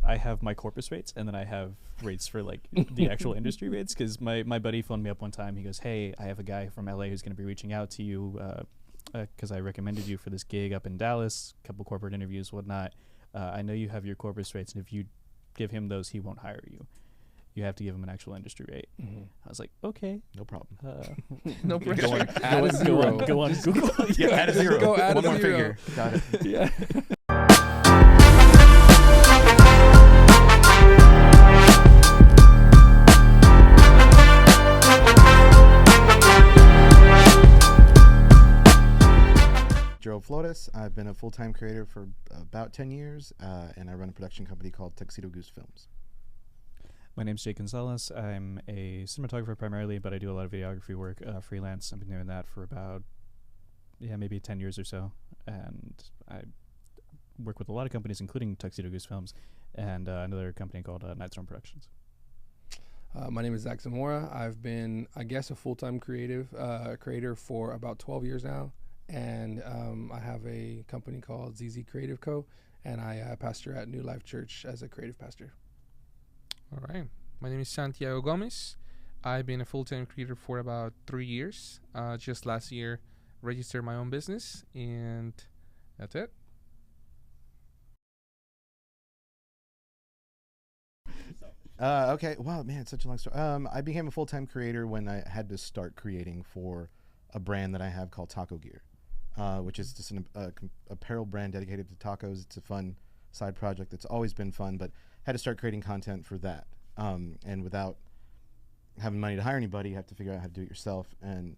I have my Corpus rates, and then I have rates for like the actual industry rates. Because my buddy phoned me up one time. He goes, "Hey, I have a guy from LA who's going to be reaching out to you because I recommended you for this gig up in Dallas, a couple corporate interviews, whatnot. I know you have your Corpus rates, and if you give him those, he won't hire you. You have to give him an actual industry rate." I was like, okay, No problem. No pressure. Go on, Add a zero. Go on Google. Yeah, add a zero. Go add One a more zero. figure. Got it. Yeah. Gerald Flores. I've been a full-time creator for about 10 years, and I run a production company called Tuxedo Goose Films. My name's Jake Gonzales. I'm a cinematographer primarily, but I do a lot of videography work freelance. I've been doing that for about, maybe 10 years or so. And I work with a lot of companies, including Tuxedo Goose Films and another company called Nightstorm Productions. My name is Zach Zamora. I've been, I guess, a full-time creator for about 12 years now. And I have a company called ZZ Creative Co. And I pastor at New Life Church as a creative pastor. All right. My name is Santiago Gomez. I've been a full-time creator for about 3 years. Just last year, registered my own business, and that's it. Okay. Wow, man, it's such a long story. I became a full-time creator when I had to start creating for a brand that I have called Taco Gear, which is just an apparel brand dedicated to tacos. It's a fun side project that's always been fun, but had to start creating content for that. And without having money to hire anybody, you have to figure out how to do it yourself. And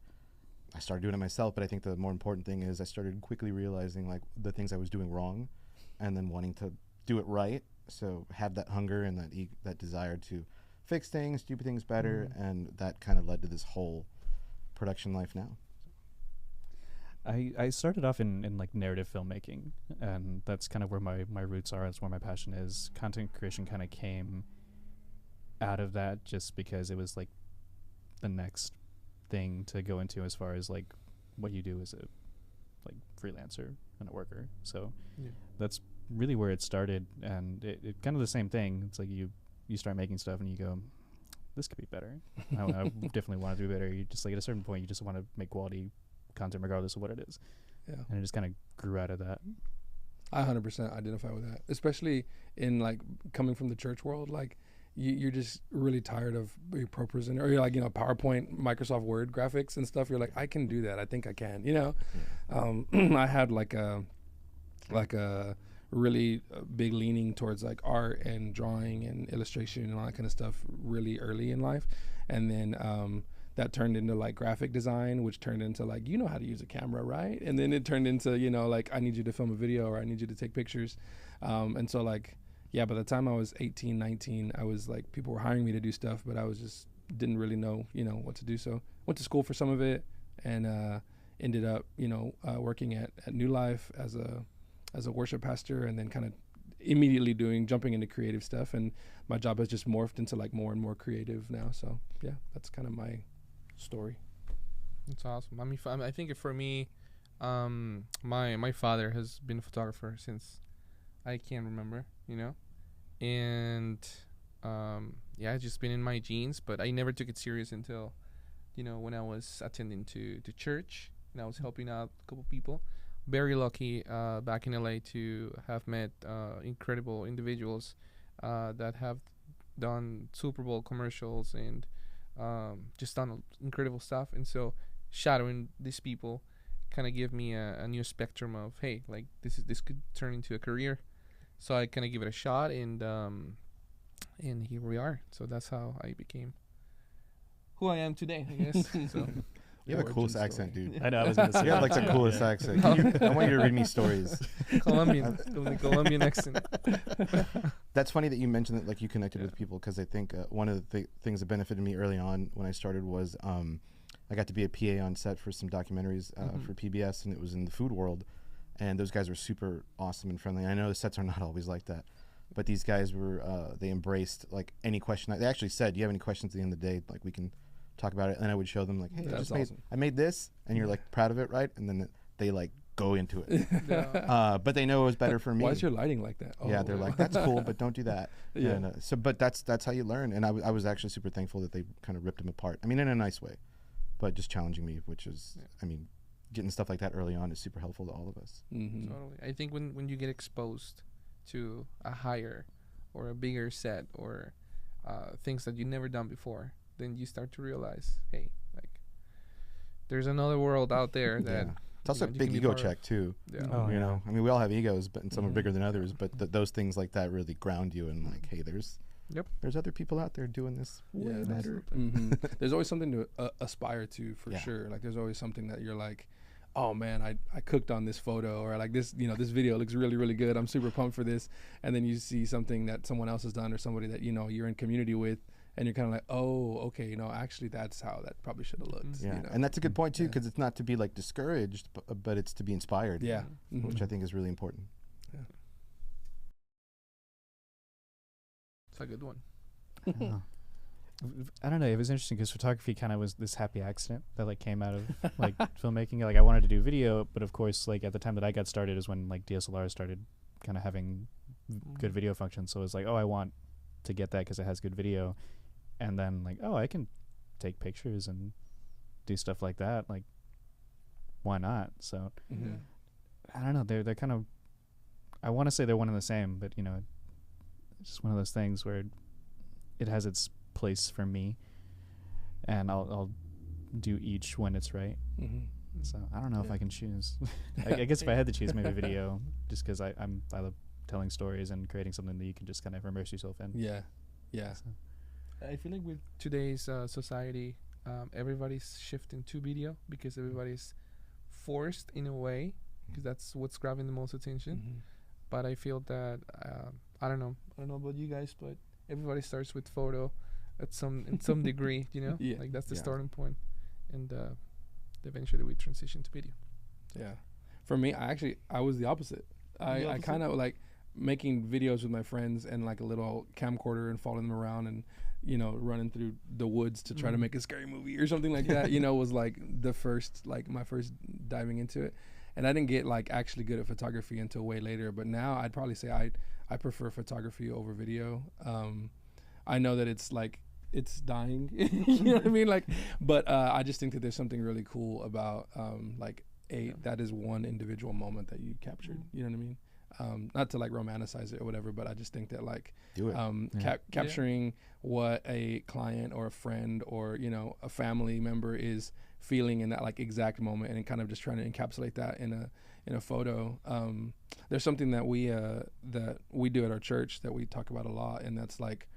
I started doing it myself, but I think the more important thing is I started quickly realizing like the things I was doing wrong and then wanting to do it right. So have that hunger and that desire to fix things, do things better, and that kind of led to this whole production life now. I started off in like narrative filmmaking, and that's kind of where my roots are. That's where my passion is. Content creation kind of came out of that just because it was like the next thing to go into as far as like what you do as a like freelancer and a worker. So that's really where it started, and it kind of the same thing. It's like you start making stuff and you go, this could be better. I definitely want it to be better. You just like at a certain point you just want to make quality content regardless of what it is. Yeah. And it just kind of grew out of that. I 100% identify with that, especially in like coming from the church world. Like you're just really tired of your ProPresenter or you're like, PowerPoint, Microsoft Word graphics and stuff. You're like, I can do that. I think I can, I had like a really big leaning towards like art and drawing and illustration and all that kind of stuff really early in life. And then, that turned into like graphic design, which turned into like, how to use a camera, right? And then it turned into, like, I need you to film a video or I need you to take pictures. And so like, by the time I was 18, 19, I was like, people were hiring me to do stuff, but I was just didn't really know, what to do. So went to school for some of it and ended up, working at New Life as a worship pastor, and then kind of immediately jumping into creative stuff. And my job has just morphed into like more and more creative now. So yeah, that's kind of my story. That's awesome. I mean, I think for me, my father has been a photographer since I can remember, and it's just been in my genes, but I never took it serious until, when I was attending to church and I was helping out a couple people. Very lucky back in LA to have met incredible individuals that have done Super Bowl commercials and just done incredible stuff. And so shadowing these people kind of gave me a new spectrum of, hey, like this could turn into a career. So I kind of give it a shot, and here we are. So that's how I became who I am today, I guess. So. You have the coolest accent, dude. I know. I was gonna say. You have like the coolest accent. I want you to read me stories. Colombian accent. That's funny that you mentioned that, like, you connected with people, because I think one of the things that benefited me early on when I started was I got to be a PA on set for some documentaries for PBS, and it was in the food world, and those guys were super awesome and friendly. I know the sets are not always like that, but these guys were they embraced like any question. They actually said, "Do you have any questions at the end of the day? Like, we can talk about it." And I would show them like, hey, I made this, and you're like proud of it, right? And then they like go into it. Yeah. But they know it was better for me. Why is your lighting like that? Yeah, they're like, that's cool, but don't do that. Yeah. And, but that's how you learn. And I was actually super thankful that they kind of ripped them apart. I mean, in a nice way, but just challenging me, which is, I mean, getting stuff like that early on is super helpful to all of us. Mm-hmm. Totally. I think when you get exposed to a higher or a bigger set or things that you never done before, then you start to realize, hey, like there's another world out there that. Yeah. It's also a you big can be ego part of. check too. Yeah. Oh, You yeah. know, I mean, we all have egos, but and some are Mhm. bigger than others. But those things like that really ground you and like, hey, there's other people out there doing this way Yeah, better. Mm-hmm. There's always something to aspire to, for Yeah. sure. Like there's always something that you're like, oh man, I cooked on this photo, or like this, this video looks really, really good. I'm super pumped for this. And then you see something that someone else has done, or somebody that you're in community with, and you're kind of like, oh, okay, actually that's how that probably should have looked. Yeah, you know? and that's a good point too, Yeah. because it's not to be like discouraged, but it's to be inspired. Yeah. Mhm. which I think is really important. It's a good one. I don't know. It was interesting because photography kind of was this happy accident that like came out of like filmmaking. Like I wanted to do video, but of course, like at the time that I got started is when like DSLR started kind of having good video functions. So it was like, oh, I want to get that because it has good video, and then like, oh, I can take pictures and do stuff like that. Like, why not? So Mhm. I don't know. They're kind of. I want to say they're one and the same, but it's just one of those things where it has its place for me, and I'll do each when it's right. Mhm. So I don't know if Yeah. I can choose. I guess if I had to choose, maybe video, just because I love telling stories and creating something that you can just kind of immerse yourself in. Yeah. Yeah. So, I feel like with today's society, everybody's shifting to video because everybody's forced in a way, because that's what's grabbing the most attention. Mhm. But I feel that I don't know about you guys, but everybody starts with photo in some degree, Yeah. like that's the Yeah. starting point, and eventually we transition to video. Yeah. For me, I was the opposite. I opposite? kind of like making videos with my friends and like a little camcorder and following them around and, running through the woods to try to Mhm. make a scary movie or something like that, was like my first diving into it. And I didn't get like actually good at photography until way later. But now I'd probably say I prefer photography over video. I know that it's like, it's dying, you know what I mean? Like, but I just think that there's something really cool about that is one individual moment that you captured. You know what I mean? Not to like romanticize it or whatever, but I just think that like Do it. capturing what a client or a friend or a family member is feeling in that like exact moment, and kind of just trying to encapsulate that in a photo. There's something that we do at our church that we talk about a lot, and that's like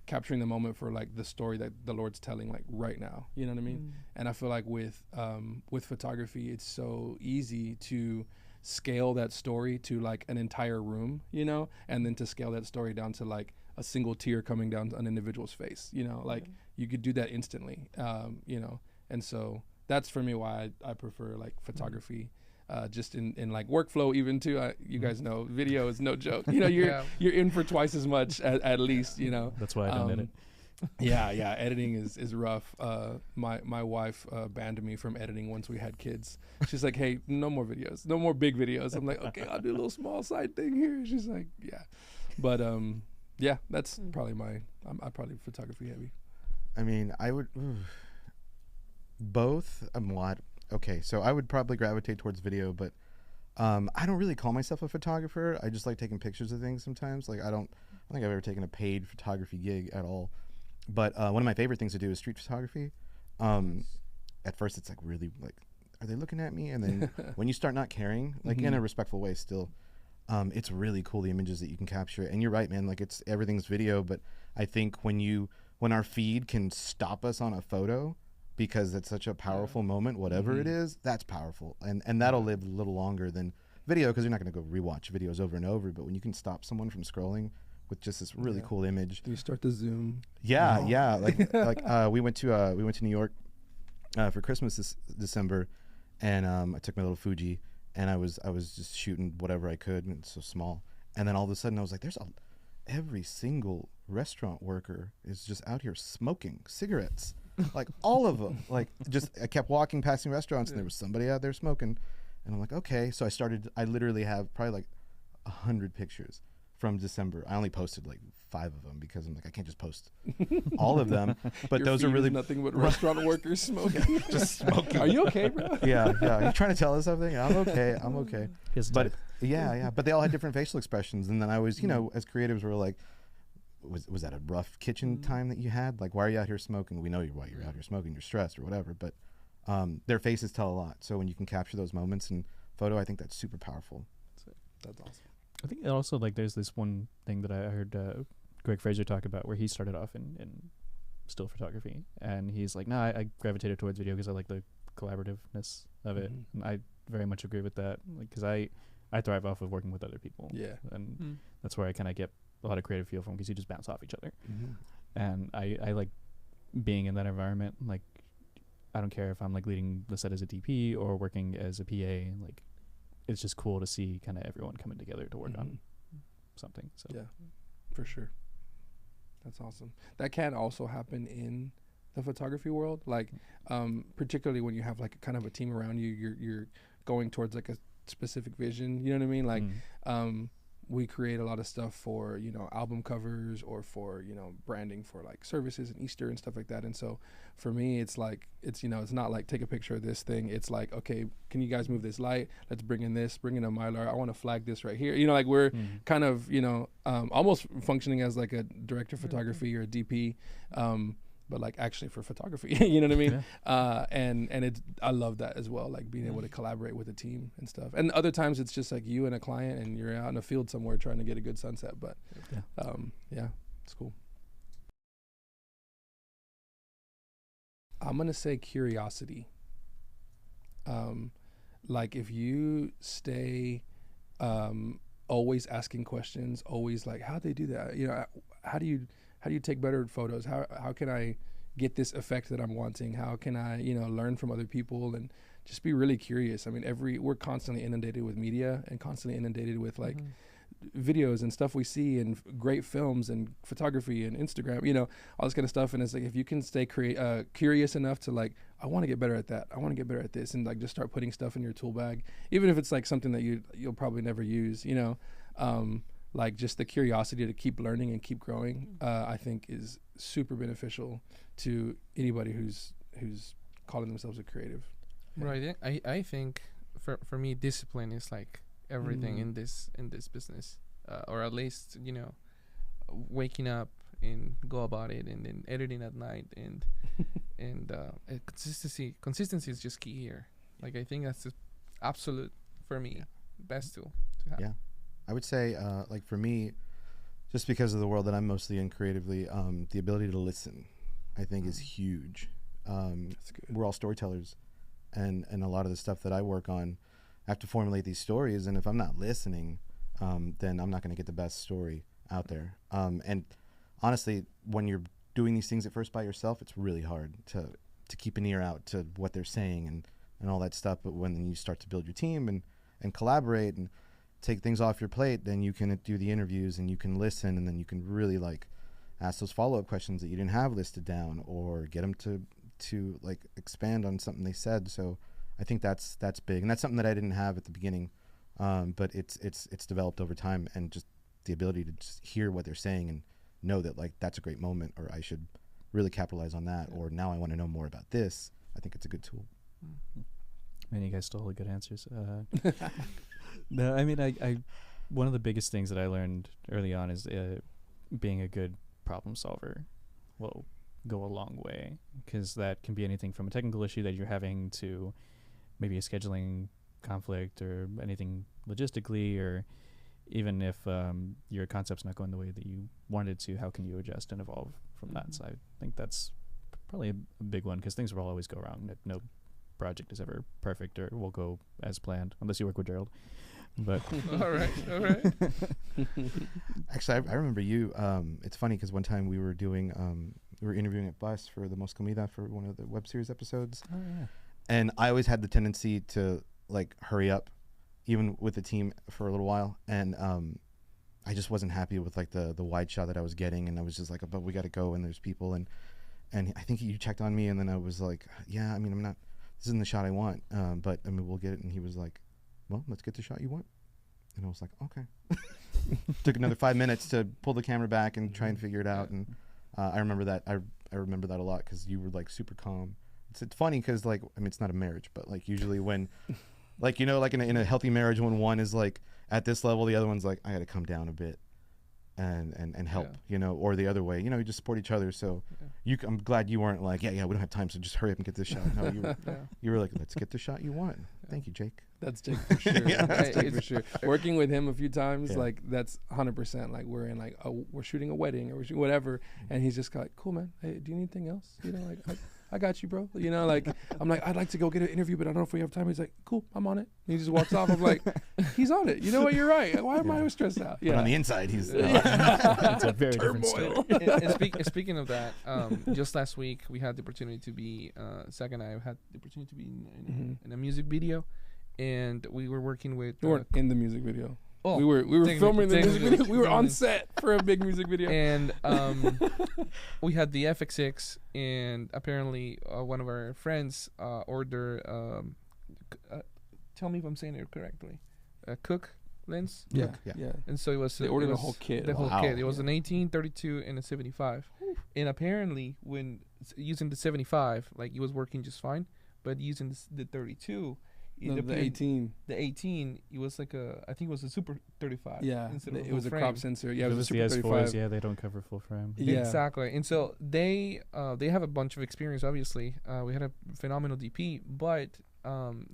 capturing the moment for like the story that the Lord's telling like right now. You know what I mean? And I feel like with photography, it's so easy to scale that story to like an entire room, and then to scale that story down to like a single tear coming down an individual's face, you could do that instantly, and so that's for me why I prefer like photography, just in like workflow even too. You guys know video is no joke. You're in for twice as much at least. that's why I don't edit. Yeah, editing is rough. My wife banned me from editing once we had kids. She's like, hey, no more videos, no more big videos. I'm like, okay, I'll do a little small side thing here. She's like, yeah, but yeah, that's probably I'm probably photography heavy. I mean, I would both. Okay, so I would probably gravitate towards video, but I don't really call myself a photographer. I just like taking pictures of things sometimes. Like I don't think I've ever taken a paid photography gig at all. But one of my favorite things to do is street photography. At first, it's like really like, are they looking at me? And then when you start not caring, like in a respectful way, still, it's really cool the images that you can capture. And you're right, man. Like everything's video, but I think when our feed can stop us on a photo because it's such a powerful moment, whatever it is, that's powerful, and that'll live a little longer than video, because you're not going to go rewatch videos over and over. But when you can stop someone from scrolling with just this really cool image. Do you start to zoom? Yeah. Like we went to New York for Christmas this December, and I took my little Fuji, and I was just shooting whatever I could, and it's so small. And then all of a sudden I was like, every single restaurant worker is just out here smoking cigarettes, like all of them. Like just I kept walking, passing restaurants, and there was somebody out there smoking. And I'm like, okay. So I literally have probably like 100 pictures from December. I only posted like 5 of them because I'm like, I can't just post all of them. But Your those are feed is really nothing but restaurant workers smoking. just smoking. Are you okay, bro? Yeah. Are you trying to tell us something? I'm okay. I'm okay. His But type. yeah. But they all had different facial expressions. And then I was, as creatives, we were like, was that a rough kitchen time that you had? Like, why are you out here smoking? We know why you're out here smoking. You're stressed or whatever. But their faces tell a lot. So when you can capture those moments in photo, I think that's super powerful. That's awesome. I think also like there's this one thing that I heard Greg Fraser talk about where he started off in still photography, and he's like, I gravitated towards video because I like the collaborativeness of it, and I very much agree with that, like, because I thrive off of working with other people, and that's where I kind of get a lot of creative feel from, because you just bounce off each other, and I like being in that environment. Like, I don't care if I'm like leading the set as a DP or working as a PA, like it's just cool to see kind of everyone coming together to work on something. So yeah, for sure. That's awesome. That can also happen in the photography world, like particularly when you have like kind of a team around you. You're going towards like a specific vision. You know what I mean? Like we create a lot of stuff for, album covers or for, branding for like services and Easter and stuff like that. And so for me, it's like, it's not like take a picture of this thing. It's like, okay, can you guys move this light? Let's bring in a Mylar. I want to flag this right here. Like we're kind of, almost functioning as like a director of photography or a DP. But like actually for photography, you know what I mean? Yeah. And I love that as well, like being able to collaborate with a team and stuff. And other times it's just like you and a client and you're out in a field somewhere trying to get a good sunset. But yeah, it's cool. I'm going to say curiosity. Like if you stay always asking questions, always like, how'd they do that? How do you take better photos? How can I get this effect that I'm wanting? How can I, learn from other people and just be really curious? I mean, we're constantly inundated with media and constantly inundated with like videos and stuff we see and great films and photography and Instagram, all this kind of stuff. And it's like, if you can stay curious enough to like, I want to get better at that. I want to get better at this. And like, just start putting stuff in your tool bag, even if it's like something that you'll probably never use, like just the curiosity to keep learning and keep growing, I think is super beneficial to anybody who's calling themselves a creative. Right. I think for me, discipline is like everything in this business, or at least waking up and go about it, and then editing at night, and consistency is just key here. Like I think that's the absolute, for me, best tool to have. Yeah. I would say, like for me, just because of the world that I'm mostly in creatively, the ability to listen, I think, is huge. That's good. We're all storytellers, and a lot of the stuff that I work on, I have to formulate these stories, and if I'm not listening, then I'm not going to get the best story out there. And honestly, when you're doing these things at first by yourself, it's really hard to keep an ear out to what they're saying and all that stuff. But when you start to build your team and collaborate and take things off your plate, then you can do the interviews and you can listen, and then you can really like ask those follow-up questions that you didn't have listed down, or get them to like expand on something they said. So I think that's big, and that's something that I didn't have at the beginning, but it's developed over time, and just the ability to just hear what they're saying and know that like that's a great moment, or I should really capitalize on that, or now I want to know more about this. I think it's a good tool. Man, you guys stole good answers. No, I mean, I one of the biggest things that I learned early on is being a good problem solver will go a long way, because that can be anything from a technical issue that you're having to maybe a scheduling conflict or anything logistically, or even if your concept's not going the way that you wanted to, how can you adjust and evolve from that? So I think that's probably a big one, because things will always go wrong. No project is ever perfect or will go as planned, unless you work with Gerald. But all right. Actually, I remember you. It's funny because one time we were interviewing at Bus for the Mos Comida for one of the web series episodes. oh yeah, And I always had the tendency to like hurry up, even with the team, for a little while. And I just wasn't happy with like the wide shot that I was getting, and I was just like, but we got to go, and there's people, and I think you checked on me, and then I was like, yeah, I mean, this isn't the shot I want, but I mean, we'll get it. And he was like, well, let's get the shot you want. And I was like, okay. Took another 5 minutes to pull the camera back and try and figure it out. And I remember that. I remember that a lot because you were like super calm. It's funny because like, I mean, it's not a marriage, but like usually when, like, you know, like in a healthy marriage, when one is like at this level, the other one's like, I got to come down a bit and help, you know, or the other way, you know, you just support each other. So I'm glad you weren't like, yeah, we don't have time, so just hurry up and get this shot. No, you were like, let's get the shot you want. Thank you, Jake. That's Jake for sure. That's Jake for sure. Working with him a few times, like that's 100%. Like we're in like we're shooting a wedding or we're shooting whatever, and he's just like, cool, man. Hey, do you need anything else? You know, like I got you, bro. You know, like I'm like, I'd like to go get an interview, but I don't know if we have time. He's like, cool, I'm on it. And he just walks off. I'm like, he's on it. You know what? You're right. Why am I always stressed out? But on the inside, he's it's a very different story. And speaking of that, just last week we had the opportunity to be Zach and I had the opportunity to be in a music video, and we were working with. We weren't in the music video. Oh, we were filming the music video. We were on set for a big music video. And we had the FX6, and apparently one of our friends ordered. Tell me if I'm saying it correctly. A Cook lens. Yeah. And so it was. They ordered the whole kit. The whole kit. It was an 18, 32, and a 75. And apparently, when using the 75, like it was working just fine, but using the 32. No, the 18. The 18, it was like I think it was a Super 35. Yeah, it was a crop sensor. Yeah, it was a Super the 35. S4s. Yeah, they don't cover full frame. Yeah. Exactly. And so they have a bunch of experience, obviously. We had a phenomenal DP, but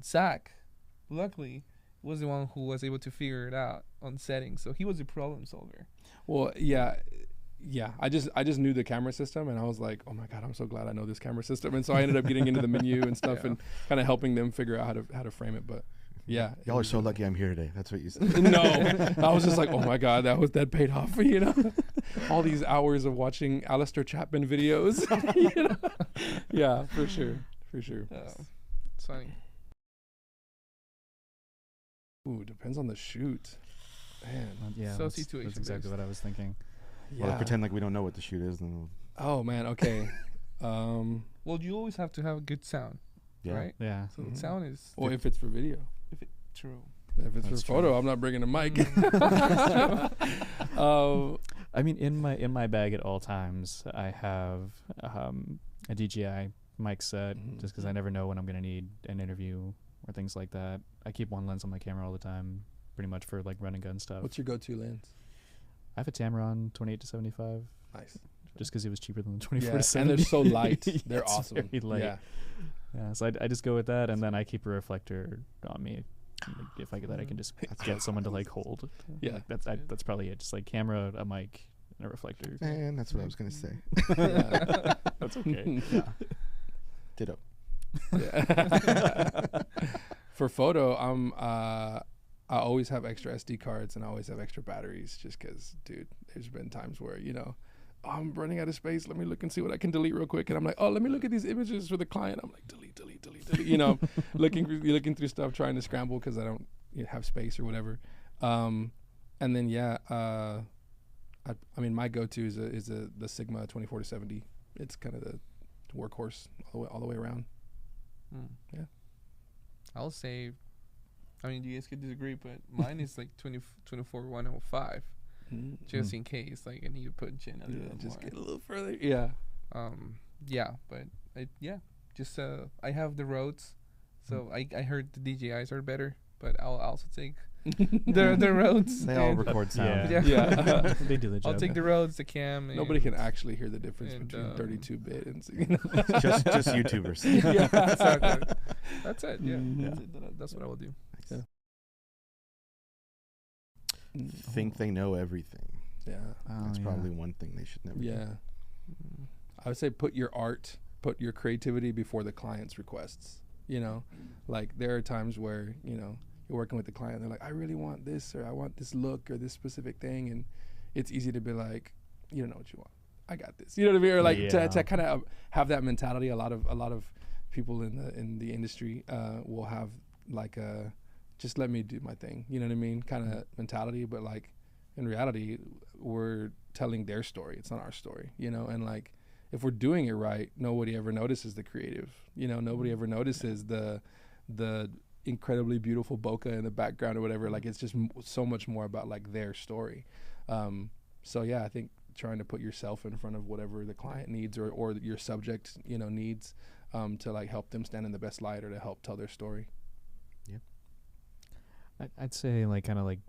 Zach, luckily, was the one who was able to figure it out on settings. So he was a problem solver. Well, yeah. I just knew the camera system, and I was like, oh my god, I'm so glad I know this camera system. And so I ended up getting into the menu and stuff, and kind of helping them figure out how to frame it. But yeah, y'all are so lucky I'm here today. That's what you said. No, I was just like, oh my god, that paid off. You know, all these hours of watching Alistair Chapman videos. You know? Yeah, for sure. It's funny. Ooh, depends on the shoot. Man, yeah, so that's situation exactly what I was thinking. yeah. Well, pretend like we don't know what the shoot is, then Oh man, okay. Well, you always have to have a good sound, right? Yeah. So the sound is Well, if it's for video. true. If it's That's for true. photo, I'm not bringing a mic. I mean, in my bag at all times, I have a DJI mic set, just because I never know when I'm gonna need an interview or things like that. I keep one lens on my camera all the time, pretty much for like run and gun stuff. What's your go-to lens? I have a Tamron 28 to 75. Nice. Just because it was cheaper than the 24 to And 70. they're so light. They're It's awesome. very light. Yeah. So I just go with that, and then I keep a reflector on me. Like, if I can just get someone to like hold. Yeah. Like, that's probably it. Just like camera, a mic, and a reflector. and that's what I was gonna say. Yeah. That's okay. Ditto. For photo, I always have extra SD cards and I always have extra batteries, just because, dude, there's been times where, you know, I'm running out of space. Let me look and see what I can delete real quick. And I'm like, oh, let me look at these images for the client. I'm like, delete. You know, looking through stuff, trying to scramble because I don't have space or whatever. And then I mean, my go-to is the Sigma 24 to 70. It's kind of the workhorse all the way around. Yeah. I'll say, I mean, you guys could disagree, but mine is like 24 105, just in case, like, I need to put in a little just more. get a little further. Yeah. But just I have the Rhodes, so I heard the DJIs are better, but I'll also take the Rhodes. They all record sound. Yeah. They do the job. I'll take the Rhodes, the cam. Nobody can actually hear the difference between 32-bit and just YouTubers. Yeah, exactly. That's it. Yeah, that's what I will do. Yeah. Think they know everything. Yeah. That's probably one thing they should never do. Yeah. I would say put your creativity before the client's requests. You know, like there are times where, you know, you're working with the client and they're like, I really want this, or I want this look or this specific thing, and it's easy to be like, you don't know what you want, I got this, you know what I mean? Or like to kind of have that mentality. A lot of people in the industry will have like a just let me do my thing, you know what I mean, kind of mentality. But like in reality, we're telling their story, it's not our story, you know. And like if we're doing it right, nobody ever notices the creative, you know. Nobody ever notices the incredibly beautiful bokeh in the background or whatever. Like it's just so much more about like their story. So yeah, I think trying to put yourself in front of whatever the client needs or your subject, you know, needs, to like help them stand in the best light or to help tell their story. Yep. I'd say like kind of like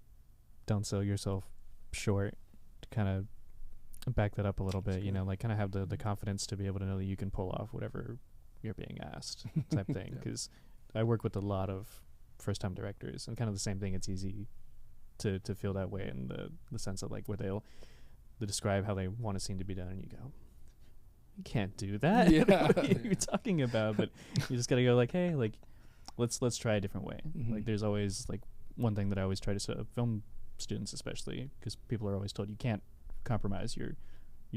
don't sell yourself short, to kind of back that up a little bit, you know, like kind of have the confidence to be able to know that you can pull off whatever you're being asked type thing. Because I work with a lot of first time directors and kind of the same thing. It's easy to feel that way in the sense of like where they'll describe how they want a scene to be done and you go, you can't do that. Yeah. What are you talking about? But you just gotta go like, hey, like let's try a different way. Like there's always like one thing that I always try to film students, especially because people are always told you can't compromise your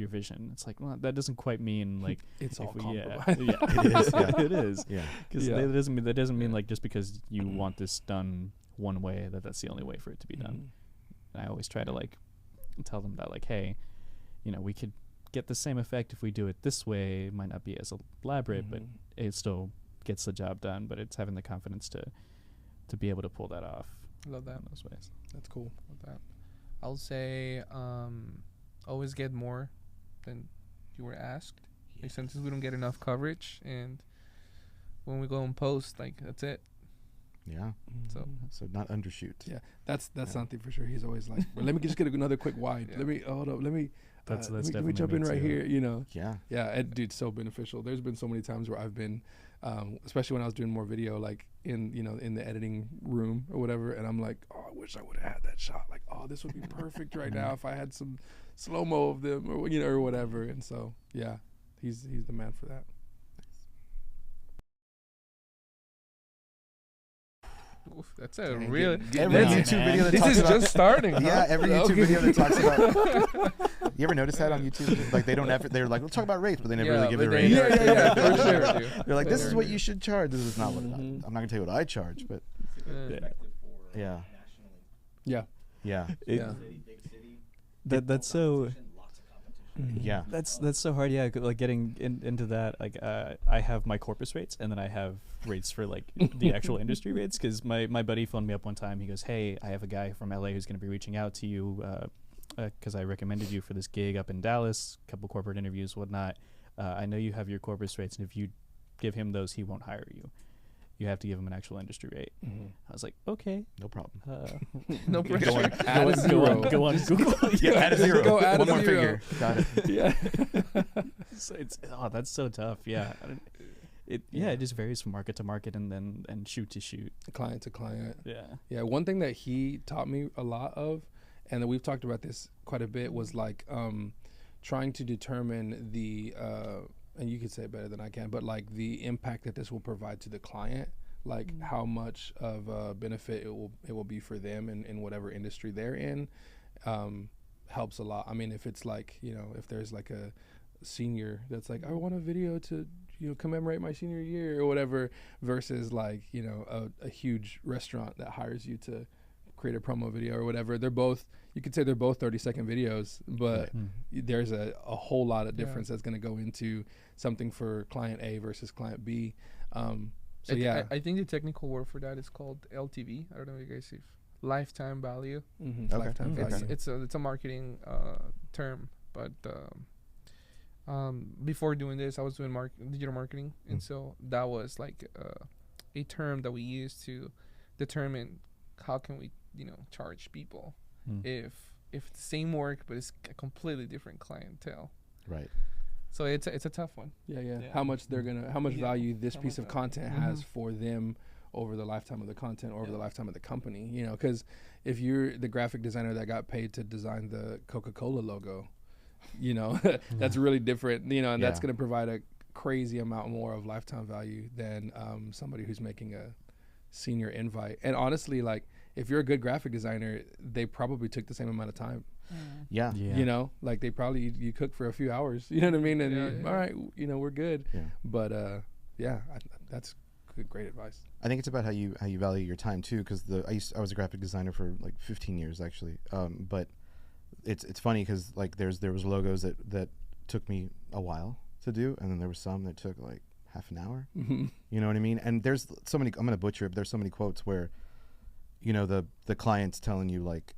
vision. It's like, well, that doesn't quite mean like It's all yeah, compromise. it is. Yeah. Because that doesn't mean like just because you want this done one way that's the only way for it to be done. And I always try to like tell them that like, hey, you know, we could get the same effect if we do it this way. It might not be as elaborate, but it still gets the job done. But it's having the confidence to be able to pull that off. Love that. In those ways. That's cool. Love that. I'll say always get more than you were asked. Like sometimes we don't get enough coverage, and when we go and post, like that's it. Yeah. So not undershoot. Yeah, that's something for sure. He's always like, well, let me just get another quick wide. Let me hold up. Let me jump in right here. You know. Yeah. Yeah, and dude, so beneficial. There's been so many times where I've been, especially when I was doing more video, like in the editing room or whatever, and I'm like, oh, I wish I would have had that shot. Like, oh, this would be perfect right now if I had some slow mo of them or or whatever. And so yeah, he's the man for that. oof, that's a real. Every YouTube video that This talks is about just starting. yeah, huh? every YouTube video that talks about. You ever notice that on YouTube? Like they don't ever. They're like, let's talk about rates, but they never really give but their they rate. never- for sure. They're like, this is Never what do. you should charge. This is not what I'm not gonna tell you what I charge, but yeah, Yeah. yeah, Yeah. That's so. yeah. That's so hard. Yeah, like getting into that. Like, I have my Corpus rates, and then I have rates for like the actual industry rates. Because my buddy phoned me up one time. He goes, "Hey, I have a guy from LA who's going to be reaching out to you because I recommended you for this gig up in Dallas. Couple corporate interviews, whatnot. I know you have your Corpus rates, and if you give him those, he won't hire you. You have to give him an actual industry rate." I was like, okay. No problem. No pressure. Add a zero. Go on Google. Yeah, add a zero. Go add One a more zero. figure. Got it. Yeah. So that's so tough. Yeah. It just varies from market to market and shoot to shoot. Client to client. Yeah. Yeah, one thing that he taught me a lot of, and that we've talked about this quite a bit, was like trying to determine the and you could say it better than I can, but like the impact that this will provide to the client, like how much of a benefit it will be for them in whatever industry they're in, helps a lot. I mean, if it's like, if there's like a senior that's like, I want a video to commemorate my senior year or whatever, versus like a huge restaurant that hires you to create a promo video or whatever. You could say they're both 30-second videos, but there's a whole lot of difference that's going to go into something for client A versus client B. I think the technical word for that is called LTV. I don't know if you guys see lifetime value. Okay. Lifetime value. It's a marketing term, but before doing this, I was doing digital marketing, and so that was like a term that we used to determine how can we charge people if it's the same work but it's a completely different clientele. Right. So it's a tough one. Yeah. How much value this piece of content has for them over the lifetime of the content or over the lifetime of the company. Because if you're the graphic designer that got paid to design the Coca-Cola logo, that's really different. And that's going to provide a crazy amount more of lifetime value than somebody who's making a senior invite. And honestly, like, if you're a good graphic designer, they probably took the same amount of time. Yeah. Like they probably, you cook for a few hours, you know what I mean? And all right, we're good. Yeah. But that's great advice. I think it's about how you value your time too, because I was a graphic designer for like 15 years actually. But it's funny because like there was logos that took me a while to do, and then there was some that took like half an hour. Mhm. You know what I mean? And there's so many, I'm going to butcher it, but there's so many quotes where, you know, the client's telling you like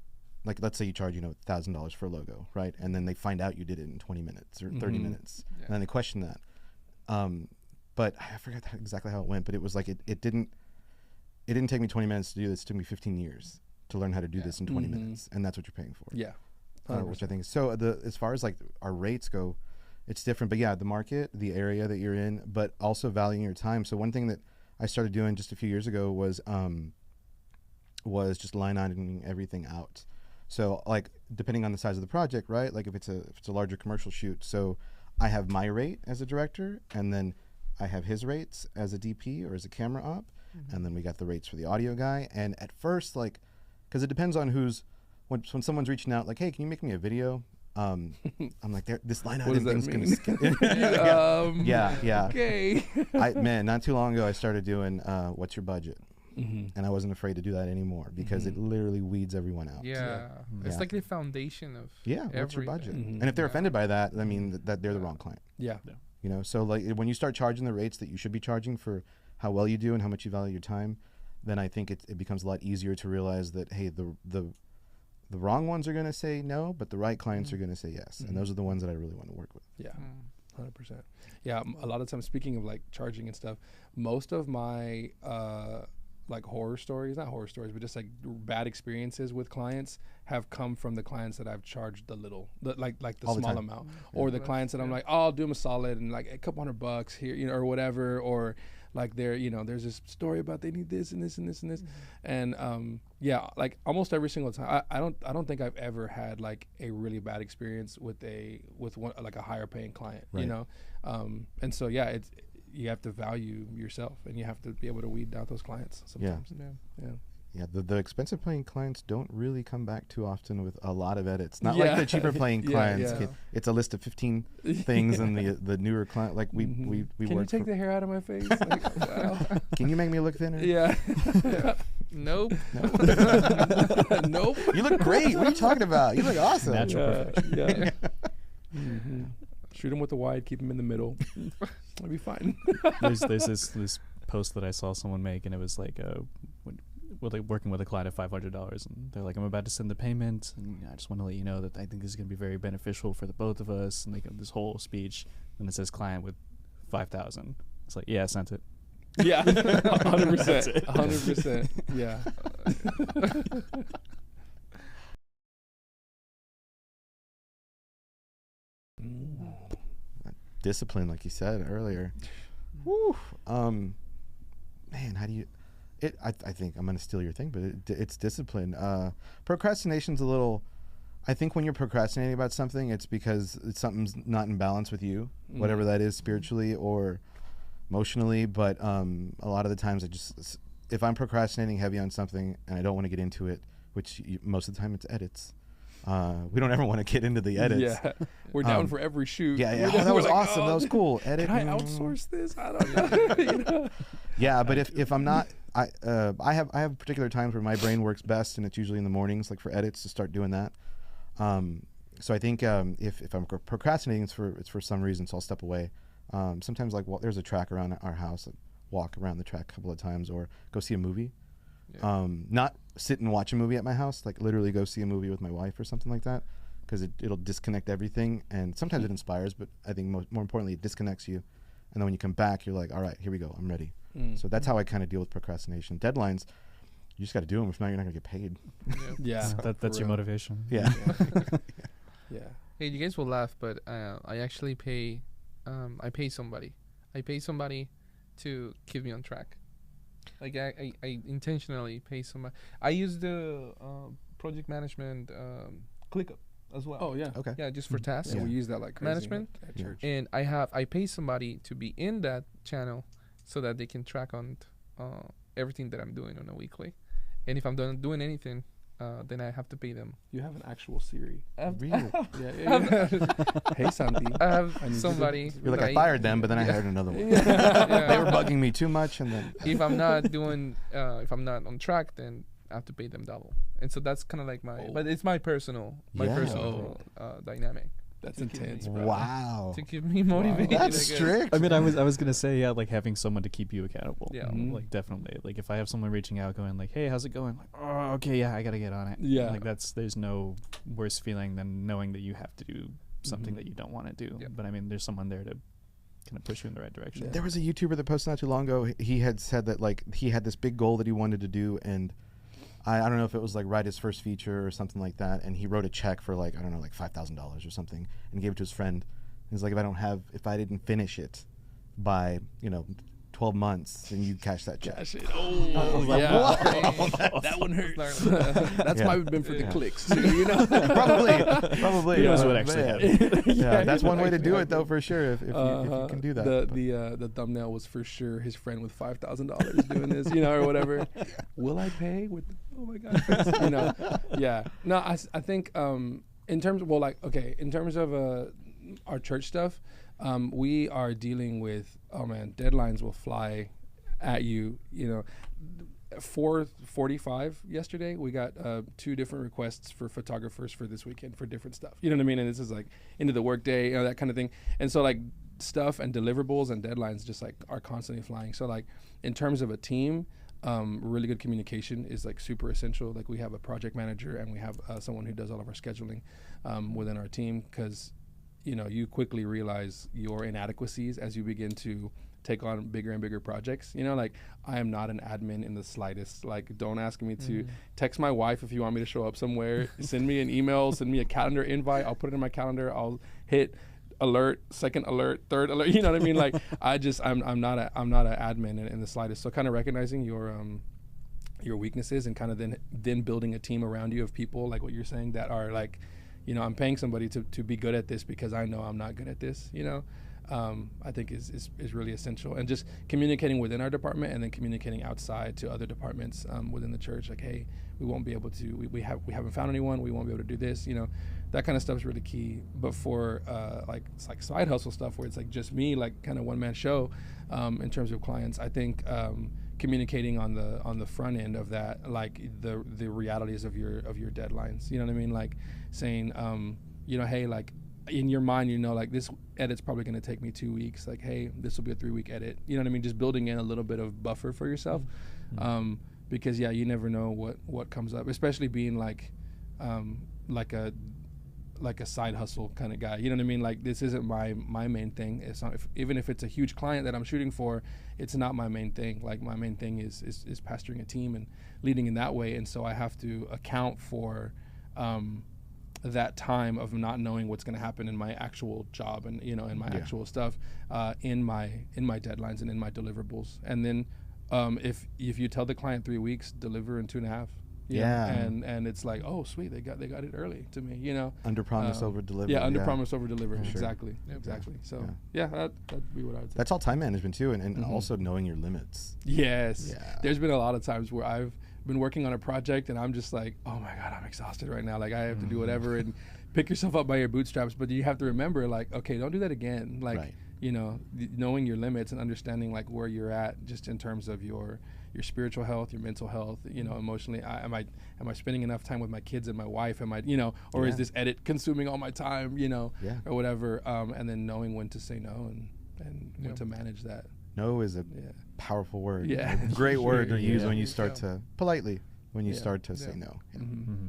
let's say you charge, you know, $1,000 for a logo, right? And then they find out you did it in 20 minutes or 30 minutes. Yeah. And then they question that. But I forgot exactly how it went, but it was like, it didn't take me 20 minutes to do this. It took me 15 years to learn how to do this in 20 minutes. And that's what you're paying for. Yeah. Which I think is, so as far as like our rates go, it's different, but yeah, the market, the area that you're in, but also valuing your time. So one thing that I started doing just a few years ago was just line iteming everything out. So like depending on the size of the project, right? Like if it's a larger commercial shoot, so I have my rate as a director, and then I have his rates as a DP or as a camera op, and then we got the rates for the audio guy. And at first, like, because it depends on when someone's reaching out, like, hey, can you make me a video? I'm like, this line item thing's gonna skip. Yeah. Okay. Not too long ago, I started doing what's your budget, and I wasn't afraid to do that anymore because it literally weeds everyone out. Yeah. It's like the foundation of what's your budget? everything. And if they're offended by that, I mean that they're the wrong client. Yeah. You know, so like when you start charging the rates that you should be charging for how well you do and how much you value your time, then I think it becomes a lot easier to realize that, hey, the wrong ones are going to say no, but the right clients are going to say yes. And those are the ones that I really want to work with. Yeah. 100%. Yeah. A lot of times, speaking of like charging and stuff, most of my like not horror stories, but just like bad experiences with clients have come from the clients that I've charged the small amount, or the clients that I'm like, oh, I'll do them a solid and like a couple $100 here, you know, or whatever, or like there's this story about they need this and this and this and this, and like almost every single time, I don't think I've ever had like a really bad experience with one like a higher paying client, you know, and so yeah, you have to value yourself, and you have to be able to weed out those clients sometimes. Yeah, the expensive paying clients don't really come back too often with a lot of edits. Not like the cheaper paying clients. It's a list of 15 things, and the newer client, like we Can work. you take the hair out of my face? Like, wow. Can you make me look thinner? Yeah. Nope. Nope. You look great. What are you talking about? You look awesome. Natural perfection. Yeah. Shoot him with the wide, keep him in the middle. It'll be fine. There's this post that I saw someone make, and it was like working with a client at $500, and they're like, I'm about to send the payment, and I just want to let you know that I think this is going to be very beneficial for the both of us, and they give this whole speech, and it says client with 5,000. It's like, yeah, I sent it. Yeah. 100%. 100%. Yeah. Discipline, like you said earlier. Woo. Man, how do you? I think I'm gonna steal your thing, but it's discipline. Procrastination's a little. I think when you're procrastinating about something, it's because something's not in balance with you, whatever that is, spiritually or emotionally. But a lot of the times, if I'm procrastinating heavy on something and I don't want to get into it, which most of the time it's edits. We don't ever want to get into the edits. Yeah, we're down for every shoot. Yeah. Oh, that was awesome. That was cool. Edit. Can I outsource this? I don't know. You know? Yeah, but if I'm not, I have particular times where my brain works best, and it's usually in the mornings, like for edits, to start doing that. So I think if I'm procrastinating, it's for some reason, so I'll step away. Sometimes there's a track around our house, walk around the track a couple of times, or go see a movie. Yeah. Not sit and watch a movie at my house, like literally go see a movie with my wife or something like that, because it'll disconnect everything, and sometimes it inspires, but I think more importantly it disconnects you, and then when you come back you're like, all right, here we go, I'm ready. So that's how I kind of deal with procrastination. Deadlines, you just got to do them, if not you're not gonna get paid. Yeah. That's your motivation. Yeah. Yeah. Hey, you guys will laugh, but I actually pay somebody to keep me on track. Like I intentionally pay somebody. I use the project management ClickUp as well. Oh yeah. Okay. Yeah, just for tasks. Yeah, we use that like crazy management at church. And I pay somebody to be in that channel so that they can track on everything that I'm doing on a weekly. And if I'm not doing anything, then I have to pay them. You have an actual Siri. Really? Yeah. Hey Santi. I have somebody. You're like, I fired them, but then I hired another one. Yeah. They were bugging me too much, and then if I'm not on track, then I have to pay them double. And so that's kind of like but it's my personal dynamic. That's To keep me- intense, bro. Wow. To keep me motivated. I That's guess. strict. I mean, I was gonna say, yeah, like having someone to keep you accountable. Yeah. Mhm. Like definitely. Like if I have someone reaching out, going like, "Hey, how's it going?" Like, "Oh, okay, yeah, I gotta get on it." Yeah. Like there's no worse feeling than knowing that you have to do something Mhm. that you don't want to do. Yep. But I mean, there's someone there to kind of push you in the right direction. Yeah. There was a YouTuber that posted not too long ago. He had said that like he had this big goal that he wanted to do, and I don't know if it was like write his first feature or something like that. And he wrote a check for like, I don't know, like $5,000 or something, and gave it to his friend. He's like, if I didn't finish it by 12 months, then you cash that check. Gosh, was like, yeah. whoa. That one hurts. That's That's Yeah. might have been for the Yeah. clicks, too, probably. Who knows yeah, what actually yeah. happened. Yeah, that's one way to do it exactly. though, for sure. If you can do that. But- The thumbnail was for sure his friend with $5,000 doing this, or whatever. Will I pay with? Oh my God, yeah. No, I think in terms of in terms of our church stuff, we are dealing with deadlines will fly at you. 4:45 yesterday, we got 2 different requests for photographers for this weekend for different stuff. You know what I mean? And this is like into the workday, that kind of thing. And so like stuff and deliverables and deadlines just like are constantly flying. So like in terms of a team, really good communication is like super essential. Like we have a project manager and we have someone who does all of our scheduling within our team, because you quickly realize your inadequacies as you begin to take on bigger and bigger projects. Like I am not an admin in the slightest. Like don't ask me to text my wife if you want me to show up somewhere. Send me an email, send me a calendar invite. I'll put it in my calendar. I'll hit alert, second alert, third alert. You know what I mean? Like I'm not an admin in the slightest. So kind of recognizing your weaknesses and kind of then building a team around you of people like what you're saying that are like, I'm paying somebody to be good at this because I know I'm not good at this. I think is really essential, and just communicating within our department and then communicating outside to other departments within the church. Like, hey, we won't be able to. We haven't found anyone. We won't be able to do this. That kind of stuff is really key. But for it's like side hustle stuff where it's like just me, like kind of one man show, in terms of clients, I think communicating on the front end of that, like the realities of your deadlines. You know what I mean? Like saying, hey, like in your mind, like this edit's probably going to take me 2 weeks. Like, hey, this will be a 3-week edit. You know what I mean? Just building in a little bit of buffer for yourself, because you never know what comes up, especially being like a side hustle kind of guy. You know what I mean? Like this isn't my main thing. It's not, even if it's a huge client that I'm shooting for, it's not my main thing. Like my main thing is pastoring a team and leading in that way. And so I have to account for that time of not knowing what's going to happen in my actual job and in my actual stuff, in my deadlines and in my deliverables. And then if you tell the client 3 weeks, deliver in 2.5. Yeah. And it's like, oh sweet, they got it early to me, Under promise, over deliver. Yeah, under promise, over deliver. For sure. Exactly. Yep. Exactly. So that'd be what I would say. That's all time management too, and also knowing your limits. Yes. Yeah. There's been a lot of times where I've been working on a project and I'm just like, oh my God, I'm exhausted right now. Like I have to do whatever and pick yourself up by your bootstraps. But you have to remember, like, okay, don't do that again. Like, Right. Knowing your limits and understanding like where you're at, just in terms of your spiritual health, your mental health, emotionally. Am I spending enough time with my kids and my wife? Am I, or is this edit consuming all my time, or whatever? And then knowing when to say no and when to manage that. No is a powerful word. Yeah. A great word to use Yeah. when you start to politely Yeah. start to say no. Yeah. Mm-hmm.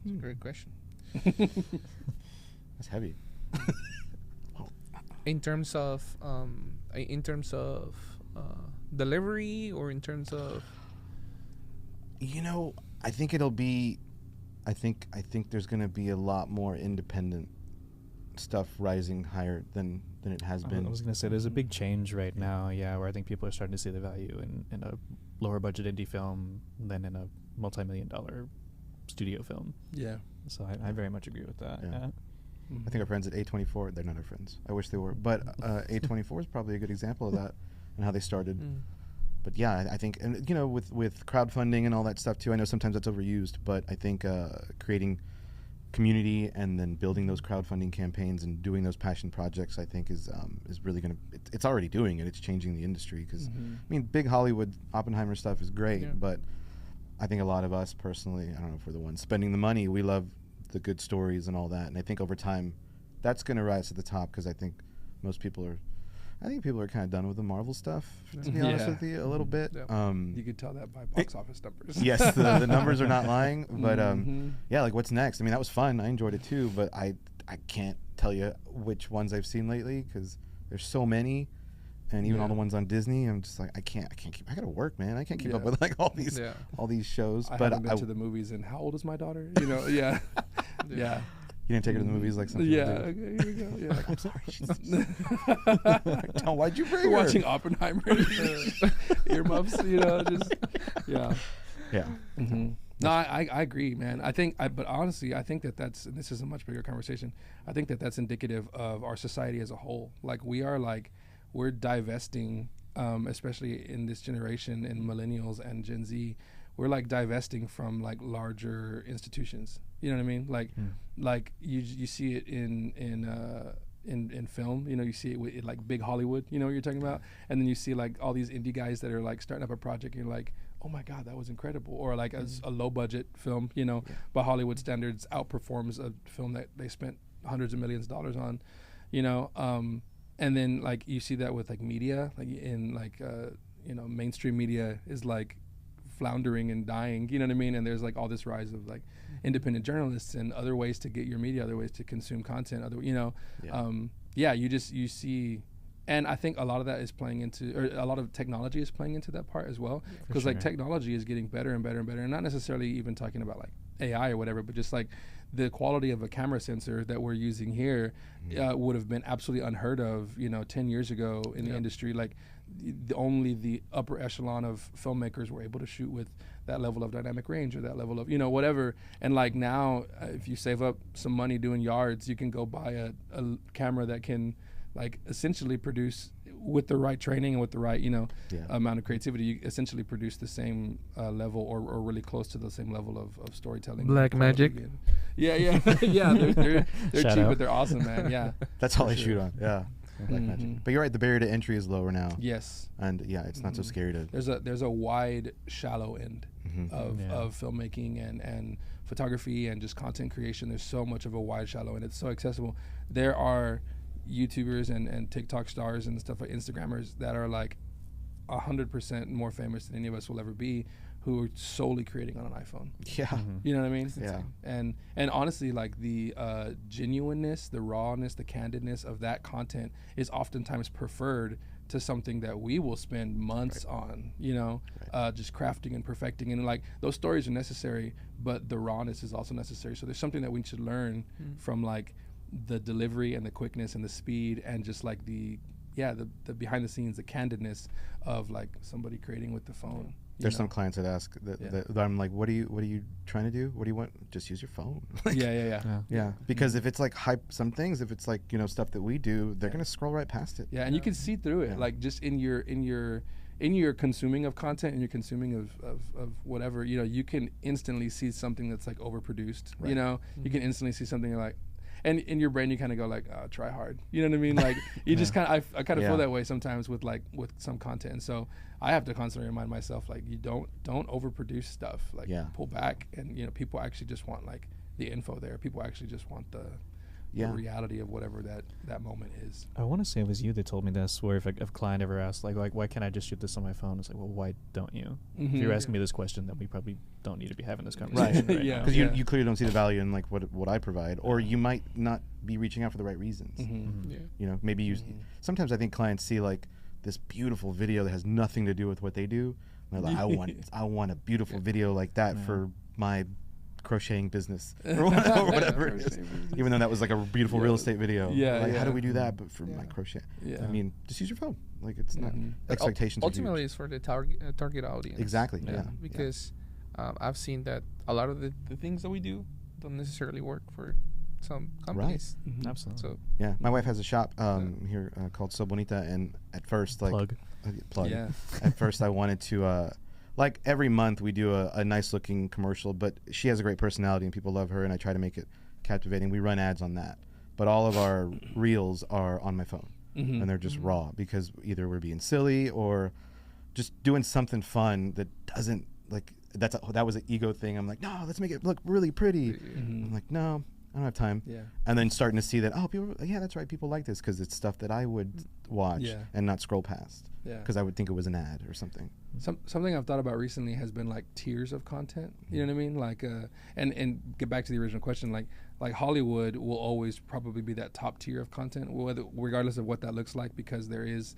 That's a great question. That's heavy. In terms of delivery, or in terms of I think it'll be. I think there's going to be a lot more independent stuff rising higher than it has been. I was going to say there's a big change right now, where I think people are starting to see the value in a lower budget indie film than in a multi-million-dollar studio film. Yeah. So I very much agree with that. Yeah. Yeah. I think our friends at A24, they're not our friends. I wish they were. But A24 is probably a good example of that and how they started. But yeah, I think, and with crowdfunding and all that stuff too, I know sometimes that's overused, but I think creating community and then building those crowdfunding campaigns and doing those passion projects, I think is really going to, it's already doing it. It's changing the industry because, I mean, big Hollywood Oppenheimer stuff is great, but I think a lot of us personally, I don't know if we're the ones spending the money, we love the good stories and all that. And I think over time, that's going to rise to the top because I think people are kind of done with the Marvel stuff, to be honest with you, a little bit. Yeah. You could tell that by box office numbers. Yes, the numbers are not lying. But yeah, like what's next? I mean, that was fun. I enjoyed it too. But I can't tell you which ones I've seen lately because there's so many. And even all the ones on Disney, I'm just like, I can't keep. I gotta work, man. I can't keep up with like all these shows. I but haven't been to the movies. And how old is my daughter? You know, yeah. You didn't take her to the movies like some people do. Okay, here we go. Yeah. Like, I'm sorry. Why'd you bring her? We're watching Oppenheimer. Earmuffs, you know, just Yeah. Mm-hmm. No, I agree, man. But honestly, I think that's, and this is a much bigger conversation. I think that's indicative of our society as a whole. Like we're divesting, especially in this generation, in millennials and Gen Z, we're like divesting from like larger institutions. You know what I mean? Like you see it in film. You know, you see it with like big Hollywood. You know what you're talking about? And then you see like all these indie guys that are like starting up a project. And you're like, oh my God, that was incredible. Or like a low budget film. You know, by Hollywood standards, outperforms a film that they spent hundreds of millions of dollars on. You know. And then like you see that with like media, like in like mainstream media is like floundering and dying, you know what I mean? And there's like all this rise of like independent journalists and other ways to get your media, other ways to consume content, you see, and I think a lot of that is playing into, or a lot of technology is playing into that part as well, because like technology is getting better and better and better, and not necessarily even talking about like AI or whatever, but just like the quality of a camera sensor that we're using here would have been absolutely unheard of, 10 years ago in the industry. Like only the upper echelon of filmmakers were able to shoot with that level of dynamic range or that level of, whatever. And like now, if you save up some money doing yards, you can go buy a camera that can like essentially produce, with the right training and with the right, amount of creativity, you essentially produce the same level or really close to the same level of storytelling. Black Magic. Yeah. They're cheap, out. but they're awesome, man. Yeah. That's all I shoot on. Yeah. Black Magic. But you're right, the barrier to entry is lower now. Yes. And it's not so scary to. There's a wide, shallow end of filmmaking and photography and just content creation. There's so much of a wide, shallow end. It's so accessible. There are YouTubers and TikTok stars and stuff like Instagrammers that are like 100% more famous than any of us will ever be, who are solely creating on an iPhone. Yeah. You know what I mean? Yeah. And honestly, like the genuineness, the rawness, the candidness of that content is oftentimes preferred to something that we will spend months on, just crafting and perfecting. And like those stories are necessary, but the rawness is also necessary. So there's something that we should learn from like the delivery and the quickness and the speed and just like the behind the scenes, the candidness of like somebody creating with the phone. There's some clients that ask that I'm like, what are you trying to do? What do you want? Just use your phone. Yeah. Because if it's like some things, if it's like, stuff that we do, they're going to scroll right past it. Yeah. And you can see through it, like just in your consuming of content and your consuming of whatever, you can instantly see something that's like overproduced, you can instantly see something you're like, and in your brain you kind of go like, try hard, you know what I mean? Like you just kind of, I kind of feel that way sometimes with some content. And so I have to constantly remind myself, like, you don't overproduce stuff, like pull back. And people actually just want like the info there. People actually just want the reality of whatever that moment is. I want to say it was you that told me this, where if a client ever asked like why can't I just shoot this on my phone, it's like, well, why don't you? If you're asking me this question, then we probably don't need to be having this conversation right now. Because you clearly don't see the value in like what I provide, or you might not be reaching out for the right reasons. Maybe sometimes I think clients see like this beautiful video that has nothing to do with what they do, and they're like, I want a beautiful video like that for my crocheting business or whatever it is. Even though that was like a beautiful real estate video. How do we do that but for my crochet? I mean, just use your phone. Like it's not expectations. Ultimately, it's for the target audience. Exactly. Because I've seen that a lot of the things that we do don't necessarily work for some companies. Absolutely. So my wife has a shop here called So Bonita, and at first like plug. At first I wanted to like every month we do a nice looking commercial, but she has a great personality and people love her, and I try to make it captivating. We run ads on that, but all of our reels are on my phone, and they're just raw, because either we're being silly or just doing something fun that doesn't, like, that was an ego thing. I'm like, no, let's make it look really pretty. Mm-hmm. I'm like, no, I don't have time. Yeah. And then starting to see that, oh, people, yeah, that's right, people like this because it's stuff that I would watch and not scroll past. Yeah. Because I would think it was an ad or something. Something I've thought about recently has been like tiers of content. You know what I mean? Like, and get back to the original question. Like Hollywood will always probably be that top tier of content, regardless of what that looks like, because there is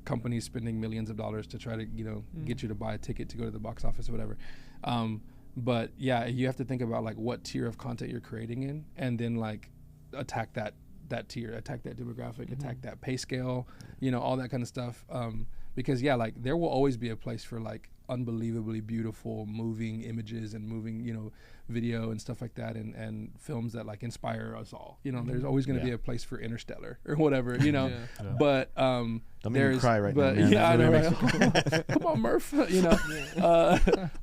companies spending millions of dollars to try to get you to buy a ticket to go to the box office or whatever. But yeah, you have to think about like what tier of content you're creating in, and then like attack that tier, attack that demographic, attack that pay scale, all that kind of stuff. Because yeah, like there will always be a place for like unbelievably beautiful moving images and moving, video and stuff like that, and films that like inspire us all. There's always going to be a place for Interstellar or whatever, But don't make me there's cry right now, but man. yeah, I That know, really right? Come on, Murph,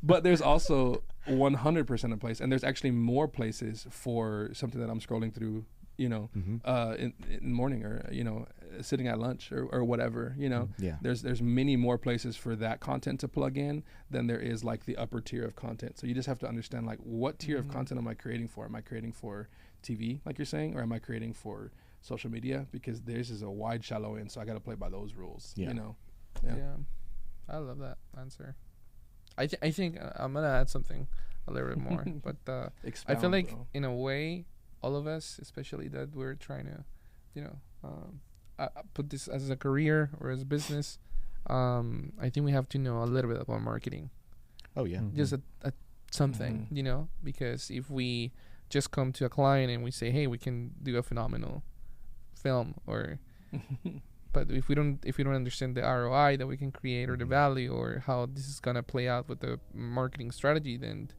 but there's also 100% a place, and there's actually more places for something that I'm scrolling through, in the morning, or sitting at lunch or whatever. Yeah. There's many more places for that content to plug in than there is like the upper tier of content. So you just have to understand like what tier of content am I creating for? Am I creating for TV, like you're saying, or am I creating for social media? Because theirs is a wide, shallow end, so I got to play by those rules. Yeah. Yeah, I love that answer. I think I'm gonna add something a little bit more, but I feel like in a way, all of us, especially that we're trying to, put this as a career or as a business, I think we have to know a little bit about marketing. Oh yeah. Just a something, because if we just come to a client and we say, hey, we can do a phenomenal film, or but if we don't understand the ROI that we can create, or the value, or how this is gonna play out with the marketing strategy, then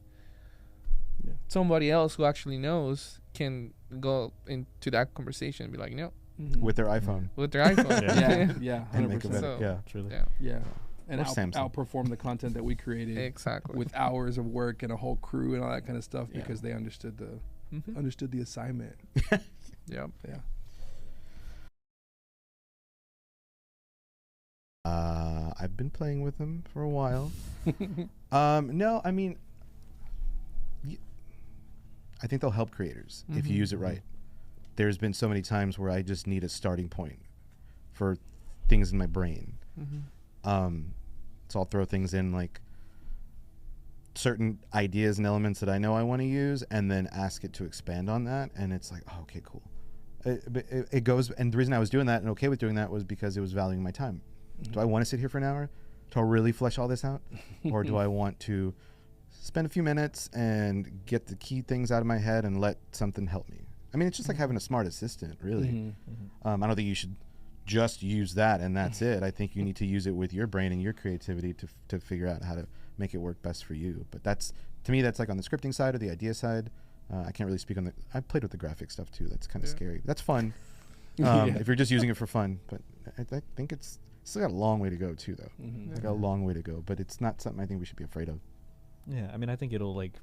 somebody else who actually knows can go into that conversation and be like, no, with their iPhone. With their iPhone. Yeah, And make 100%. it So, better. Truly. Yeah. And Or Samsung. outperform the content that we created Exactly. with hours of work and a whole crew and all that kind of stuff, because they understood the assignment. Yeah. Yeah. I've been playing with them for a while. No, I mean, I think they'll help creators if you use it right. There's been so many times where I just need a starting point for things in my brain. So I'll throw things in, like certain ideas and elements that I know I want to use, and then ask it to expand on that. And it's like, oh, okay, cool. It goes, and the reason I was doing that and okay with doing that was because it was valuing my time. Do I want to sit here for an hour to really flesh all this out? Or do I want to spend a few minutes and get the key things out of my head and let something help me? I mean, it's just like having a smart assistant, really. I don't think you should just use that and that's it. I think you need to use it with your brain and your creativity to figure out how to make it work best for you. But that's, to me, that's like on the scripting side or the idea side. I can't really speak on the, I played with the graphic stuff too. That's kind of scary. That's fun. If you're just using it for fun. But I think it's still got a long way to go too, though. It's got a long way to go, but it's not something I think we should be afraid of. Yeah, I mean, I think it'll, like,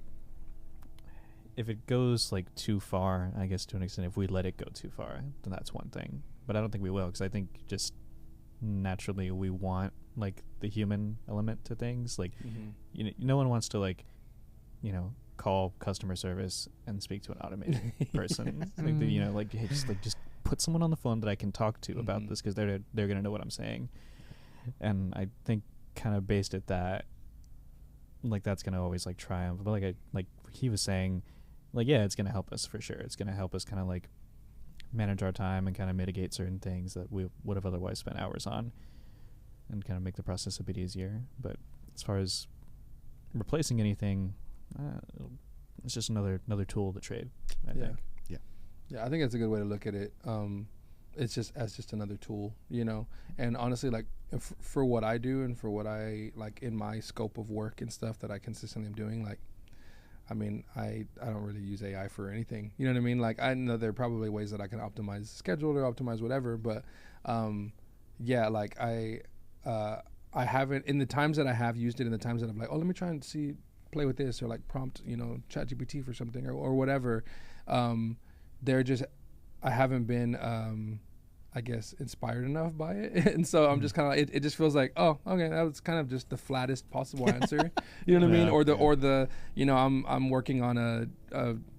if it goes like too far, I guess to an extent, if we let it go too far, then that's one thing. But I don't think we will, because I think just naturally we want like the human element to things. Like, no one wants to, like, call customer service and speak to an automated person. Like, hey, just put someone on the phone that I can talk to about this, because they're gonna know what I'm saying. And I think kind of based at that, like, that's gonna always like triumph. But like he was saying, like, yeah, it's gonna help us for sure. It's gonna help us kind of like manage our time and kind of mitigate certain things that we would have otherwise spent hours on, and kind of make the process a bit easier. But as far as replacing anything, it's just another tool to trade, I think. Yeah, I think that's a good way to look at it. It's just as just another tool, and honestly, like, for what I do and for what I like in my scope of work and stuff that I consistently am doing, like, I mean, I don't really use AI for anything. You know what I mean? Like, I know there are probably ways that I can optimize the schedule or optimize whatever, but yeah, like I haven't, in the times that I have used it, in the times that I'm like, oh, let me try and play with this, or like prompt, ChatGPT for something or whatever. I haven't been I guess, inspired enough by it. And so I'm just kind of, it just feels like, oh, okay, that was kind of just the flattest possible answer. You know what I mean? Or the, you know, I'm working on a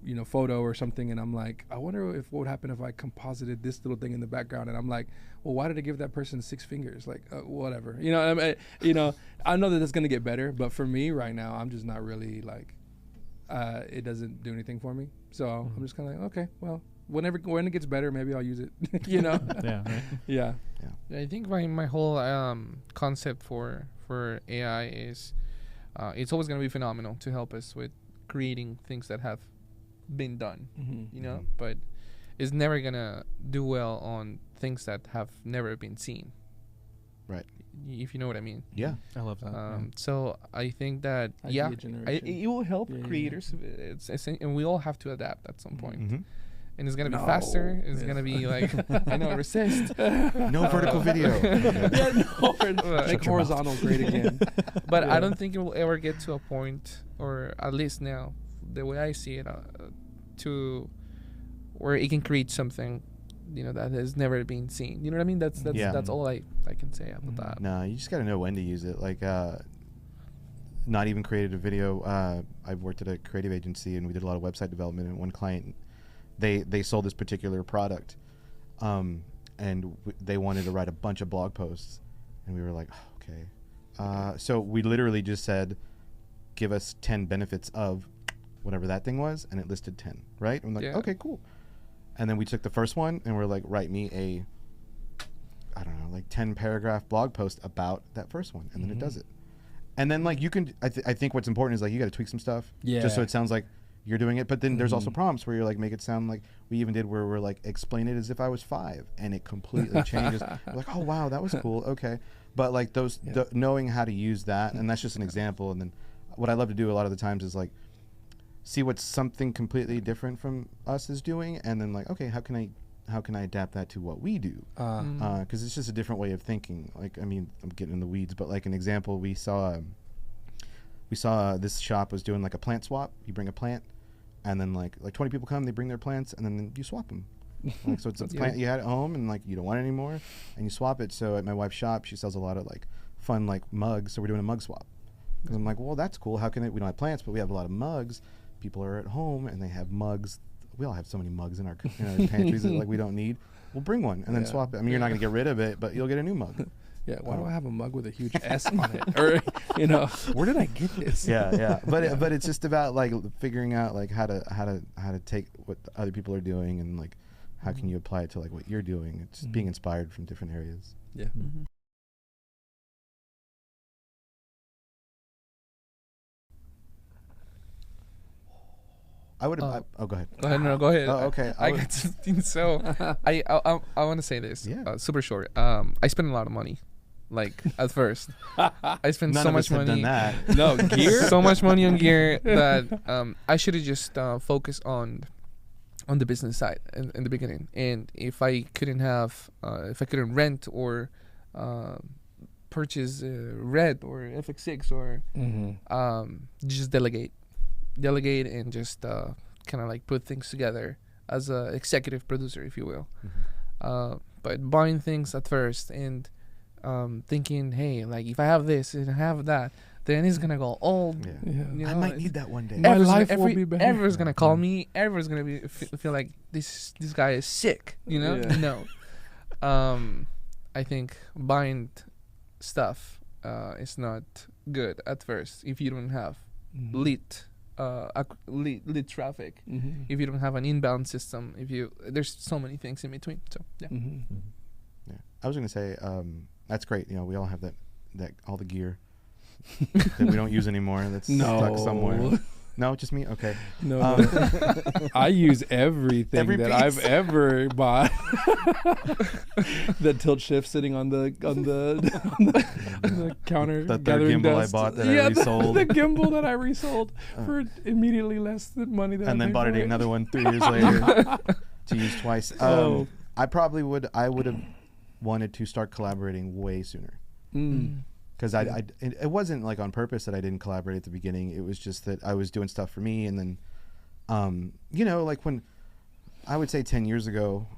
you know, photo or something, and I'm like, I wonder what would happen if I composited this little thing in the background. And I'm like, well, why did I give that person 6 fingers? Like, whatever. You know, I mean, you know, I know that that's going to get better, but for me right now, I'm just not really like, it doesn't do anything for me. So I'm just kind of like, okay, well, when it gets better, maybe I'll use it. You know? Yeah. Right. Yeah. I think my whole concept for AI is it's always going to be phenomenal to help us with creating things that have been done, you know, but it's never going to do well on things that have never been seen. Right. If you know what I mean. Yeah. I love that. So I think that, Idea it generation. will help Yeah, yeah, creators. And we all have to adapt at some point. Mm-hmm. And it's going to be faster. It's going to be like, I know, resist. No vertical video. Yeah, no. Make your horizontal great again. But Yeah. I don't think it will ever get to a point, or at least now, the way I see it, to where it can create something, you know, that has never been seen. You know what I mean? That's Yeah. that's all I can say about that. No, you just got to know when to use it. Like, not even created a video. I've worked at a creative agency, and we did a lot of website development. And one client, they sold this particular product, and they wanted to write a bunch of blog posts, and we were like, oh, okay. So we literally just said, give us 10 benefits of whatever that thing was, and it listed 10, right? I'm like, Yeah. okay, cool. And then we took the first one, and we're like, write me a, I don't know, like 10 paragraph blog post about that first one, and then it does it. And then like you can, I think what's important is like you got to tweak some stuff, just so Yeah. it sounds like you're doing it. But then there's also prompts where you're like, make it sound like we even did where we're like, explain it as if I was 5, and it completely changes. We're like, oh wow, that was cool. Okay, but like those knowing how to use that, and that's just an example. And then what I love to do a lot of the times is like see what something completely different from us is doing, and then like, okay, how can I adapt that to what we do? Because it's just a different way of thinking. Like, I mean, I'm getting in the weeds, but like an example, we saw this shop was doing like a plant swap. You bring a plant, and then like 20 people come, they bring their plants, and then you swap them. Like, so it's a plant you had at home, and like you don't want it anymore, and you swap it. So at my wife's shop, she sells a lot of like fun like mugs. So we're doing a mug swap. Because I'm like, well, that's cool. How can we don't have plants, but we have a lot of mugs. People are at home and they have mugs. We all have so many mugs in our pantries that like we don't need. We'll bring one and then swap it. I mean, you're not gonna get rid of it, but you'll get a new mug. Yeah, why do I have a mug with a huge S on it? Or, you know, where did I get this? Yeah. But it's just about like figuring out like how to take what other people are doing and like how can you apply it to like what you're doing. It's just being inspired from different areas. Yeah. I would have. Oh, go ahead. No, go ahead. Oh, okay. I got something. So I want to say this. Yeah. Super short. I spent a lot of money. Like at first, I spent None so of much us have money. done that. No, gear? So much money on gear that I should have just focused on the business side in the beginning. And if I couldn't rent or purchase Red or FX6 or just delegate and just kind of like put things together as a executive producer, if you will. But buying things at first and thinking, hey, like if I have this and I have that, then it's gonna go old. Yeah. You I know, might need that one day. My life will be better. Everyone's gonna call me. Everyone's gonna be feel like this guy is sick. You know, Yeah. no. I think buying stuff is not good at first if you don't have lit traffic. If you don't have an inbound system, there's so many things in between. So yeah. Yeah. I was gonna say that's great. You know, we all have that all the gear that we don't use anymore. That's stuck somewhere. No, just me. Okay. No, I use everything Every that piece. I've ever bought. The tilt shift sitting on the counter. The third gathering gimbal dust. I bought that I resold. The gimbal that I resold for immediately less than money that I And then paid bought for it another one 3 years later to use twice. So- I would have wanted to start collaborating way sooner. Because it wasn't like on purpose that I didn't collaborate at the beginning. It was just that I was doing stuff for me, and then, you know, like when I would say 10 years ago,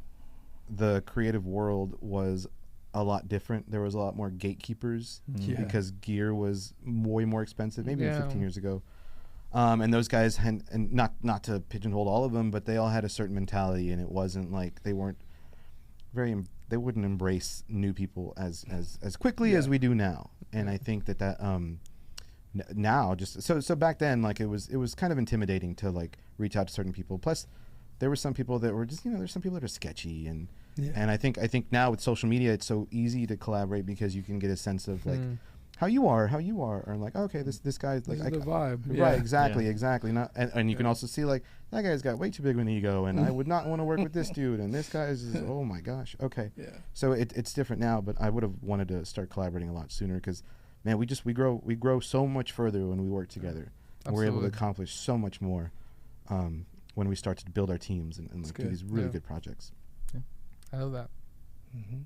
the creative world was a lot different. There was a lot more gatekeepers because gear was way more expensive, maybe 15 years ago. And those guys had, and not to pigeonhole all of them, but they all had a certain mentality, and it wasn't like they weren't they wouldn't embrace new people as quickly as we do now. And I think that now just so back then, like it was kind of intimidating to like reach out to certain people. Plus there were some people that were just, there's some people that are sketchy, and I think now with social media it's so easy to collaborate because you can get a sense of like how you are, or like, okay, this guy's like, this is the vibe, right? Exactly. Not, and you can also see like that guy's got way too big of an ego, and I would not want to work with this dude, and this guy is oh my gosh, okay. Yeah. So it's different now, but I would have wanted to start collaborating a lot sooner because, man, we grow so much further when we work together. And we're able to accomplish so much more when we start to build our teams and like, do these really good projects. Yeah. I love that. Mm-hmm.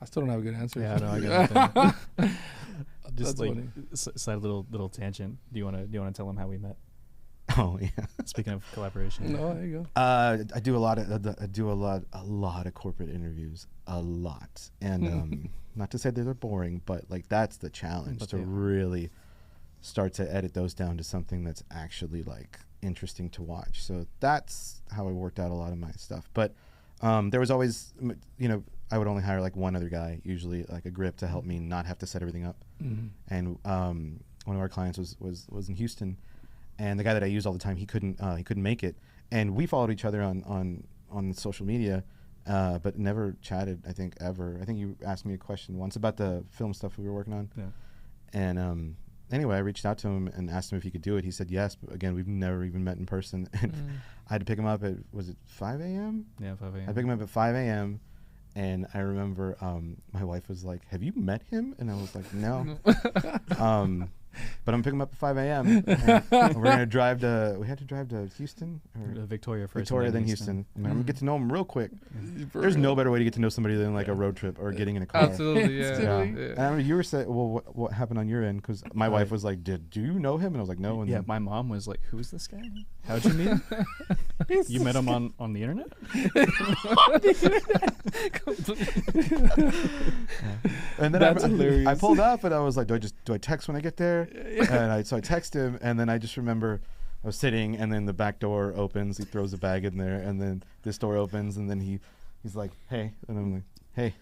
I still don't have a good answer. Yeah, no, I got nothing. Just That's like funny. side little tangent. Do you want to tell them how we met? Oh yeah. Speaking of collaboration. No, there you go. I do a lot of corporate interviews, a lot, and not to say that they're boring, but like that's the challenge to really start to edit those down to something that's actually like interesting to watch. So that's how I worked out a lot of my stuff. But there was always, I would only hire like one other guy, usually like a grip, to help me not have to set everything up. And one of our clients was in Houston, and the guy that I use all the time, he couldn't make it, and we followed each other on social media, but never chatted. I think ever. I think you asked me a question once about the film stuff we were working on. Yeah. And anyway, I reached out to him and asked him if he could do it. He said yes, but again, we've never even met in person. And I had to pick him up at, was it 5 a.m.? Yeah, 5 a.m. I picked him up at 5 a.m. And I remember my wife was like, "Have you met him?" And I was like, "No." But I'm picking him up at 5 a.m. and we're gonna drive to. We had to drive to Houston or Victoria first. Victoria, then Houston. I'm gonna get to know him real quick. There's no better way to get to know somebody than like a road trip or getting in a car. Absolutely, yeah. And I mean, you were saying, well, what happened on your end? Because my wife was like, "Do you know him?" And I was like, "No." And yeah, my mom was like, "Who's this guy? How'd you meet him? You met him on the internet?" And then I pulled up and I was like, do I text when I get there? And so I text him, and then I just remember I was sitting, and then the back door opens, he throws a bag in there, and then this door opens, and then he's like, "Hey," and I'm like, "Hey,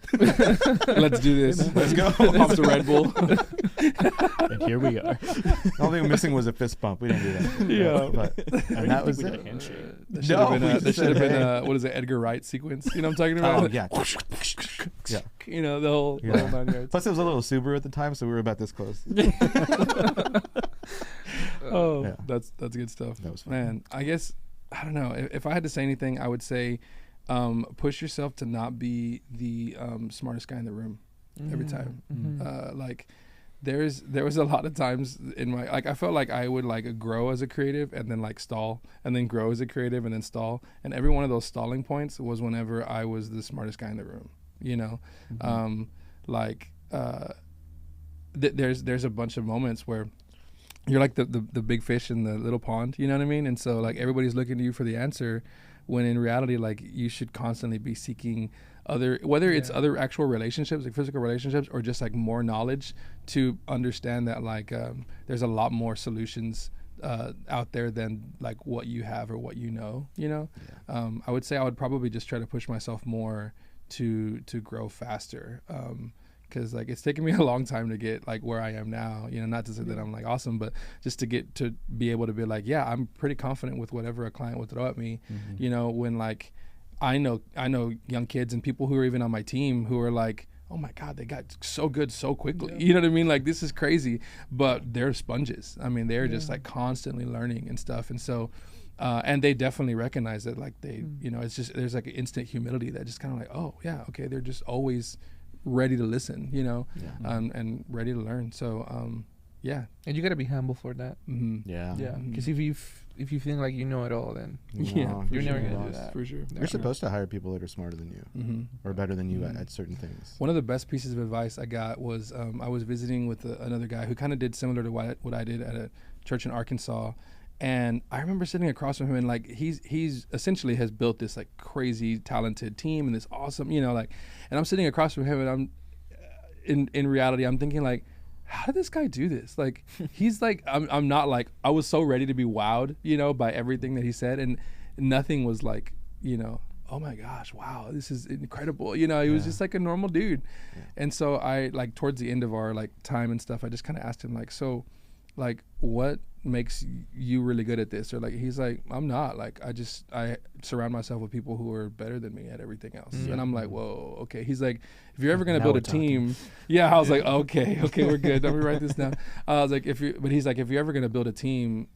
let's do this. Let's go." Pops a Red Bull. And here we are. The only thing missing was a fist bump. We didn't do that. Yeah. And that was it. There should have been what is it, Edgar Wright sequence? You know what I'm talking about? Oh, yeah. Yeah. The whole 9 yards. Plus, it was a little Subaru at the time, so we were about this close. That's good stuff. That was fun. Man, I guess, I don't know. If I had to say anything, I would say push yourself to not be the smartest guy in the room every time. Like there was a lot of times in my, like, I felt like I would like grow as a creative and then like stall, and then grow as a creative and then stall, and every one of those stalling points was whenever I was the smartest guy in the room, there's a bunch of moments where you're like the big fish in the little pond, you know what I mean? And so like everybody's looking to you for the answer, when in reality, like, you should constantly be seeking whether it's other actual relationships, like physical relationships, or just like more knowledge to understand that like there's a lot more solutions out there than like what you have or what you know. I would say I would probably just try to push myself more to grow faster, because like it's taken me a long time to get like where I am now, not to say that I'm like awesome, but just to get to be able to be like, yeah, I'm pretty confident with whatever a client would throw at me. When like I know young kids and people who are even on my team who are like, oh my God, they got so good so quickly. You know what I mean? Like, this is crazy, but they're sponges. I mean, they're just like constantly learning and stuff. And so, and they definitely recognize that, like it's just, there's like an instant humility that just kind of like, oh yeah, okay. They're just always ready to listen, and ready to learn. So, yeah. And you got to be humble for that. Yeah. Because if you think like you know it all, then you're never going to do that. For sure. You're supposed to hire people that are smarter than you or better than you at certain things. One of the best pieces of advice I got was I was visiting with another guy who kind of did similar to what I did at a church in Arkansas. And I remember sitting across from him, and like he's essentially has built this like crazy talented team and this awesome, you know, like, and I'm sitting across from him, and I'm in reality I'm thinking like, how did this guy do this? Like, he's like, I'm not like, I was so ready to be wowed, you know, by everything that he said, and nothing was like, you know, oh my gosh, wow, this is incredible. You know, he was just like a normal dude. Yeah. And so I, like, towards the end of our like time and stuff, I just kind of asked him like, so like, what makes you really good at this? Or like, he's like, I'm not, like, I surround myself with people who are better than me at everything else. And I'm like, whoa, okay. He's like, if you're ever going to build a team, I was like, okay, we're good. Let me write this down. I was like, but he's like, if you're ever going to build a team,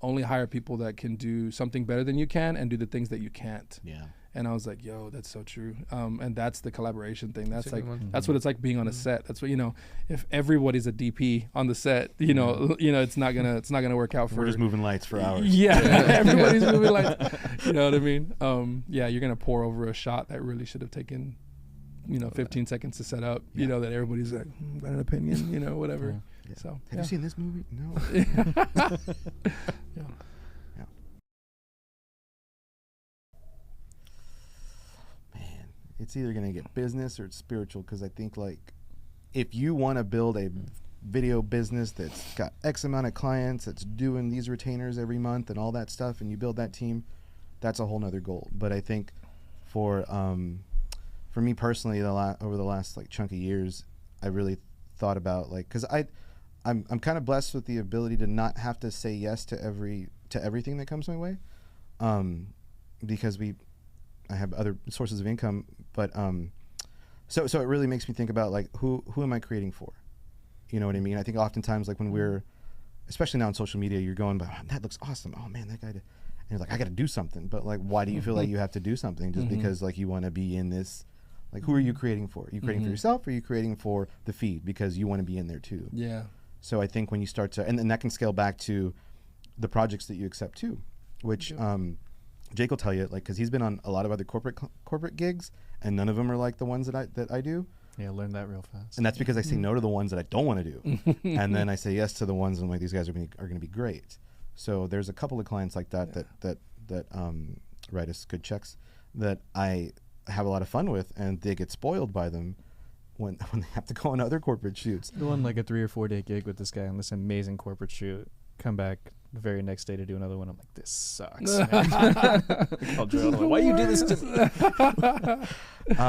only hire people that can do something better than you can and do the things that you can't. Yeah. And I was like, yo, that's so true. And that's the collaboration thing. That's like, that's what it's like being on a set. That's what, you know, if everybody's a DP on the set, you know, it's not gonna work out for. We're just moving lights for hours. Yeah, everybody's moving lights. You know what I mean? You're gonna pour over a shot that really should have taken, 15 seconds to set up. You know, that everybody's like, got an opinion, you know, whatever. Yeah. So have you seen this movie? No. Yeah. It's either going to get business or it's spiritual, because I think, like, if you want to build a video business that's got X amount of clients, that's doing these retainers every month and all that stuff, and you build that team, that's a whole nother goal. But I think for me personally, over the last like chunk of years, I really thought about, like, because I'm kind of blessed with the ability to not have to say yes to everything that comes my way, because I have other sources of income, but so it really makes me think about, like, who am I creating for? You know what I mean? I think oftentimes, like, when we're, especially now on social media, you're going, oh, that looks awesome. Oh man, that guy and you're like, I got to do something. But like, why do you feel like you have to do something? Just because like you want to be in this? Like, who are you creating for? Are you creating for yourself, or are you creating for the feed because you want to be in there too? Yeah. So I think when you start to, and then that can scale back to the projects that you accept too, which Jake will tell you, like, because he's been on a lot of other corporate gigs, and none of them are like the ones that I do. Yeah, learn that real fast. And that's because I say no to the ones that I don't want to do, and then I say yes to the ones, and I'm like, these guys are going to be great. So there's a couple of clients like that that write us good checks that I have a lot of fun with, and they get spoiled by them when they have to go on other corporate shoots. The one, like, a 3 or 4 day gig with this guy on this amazing corporate shoot, come back the very next day to do another one. I'm like, this sucks. I'll drill. Like, why you do this to me?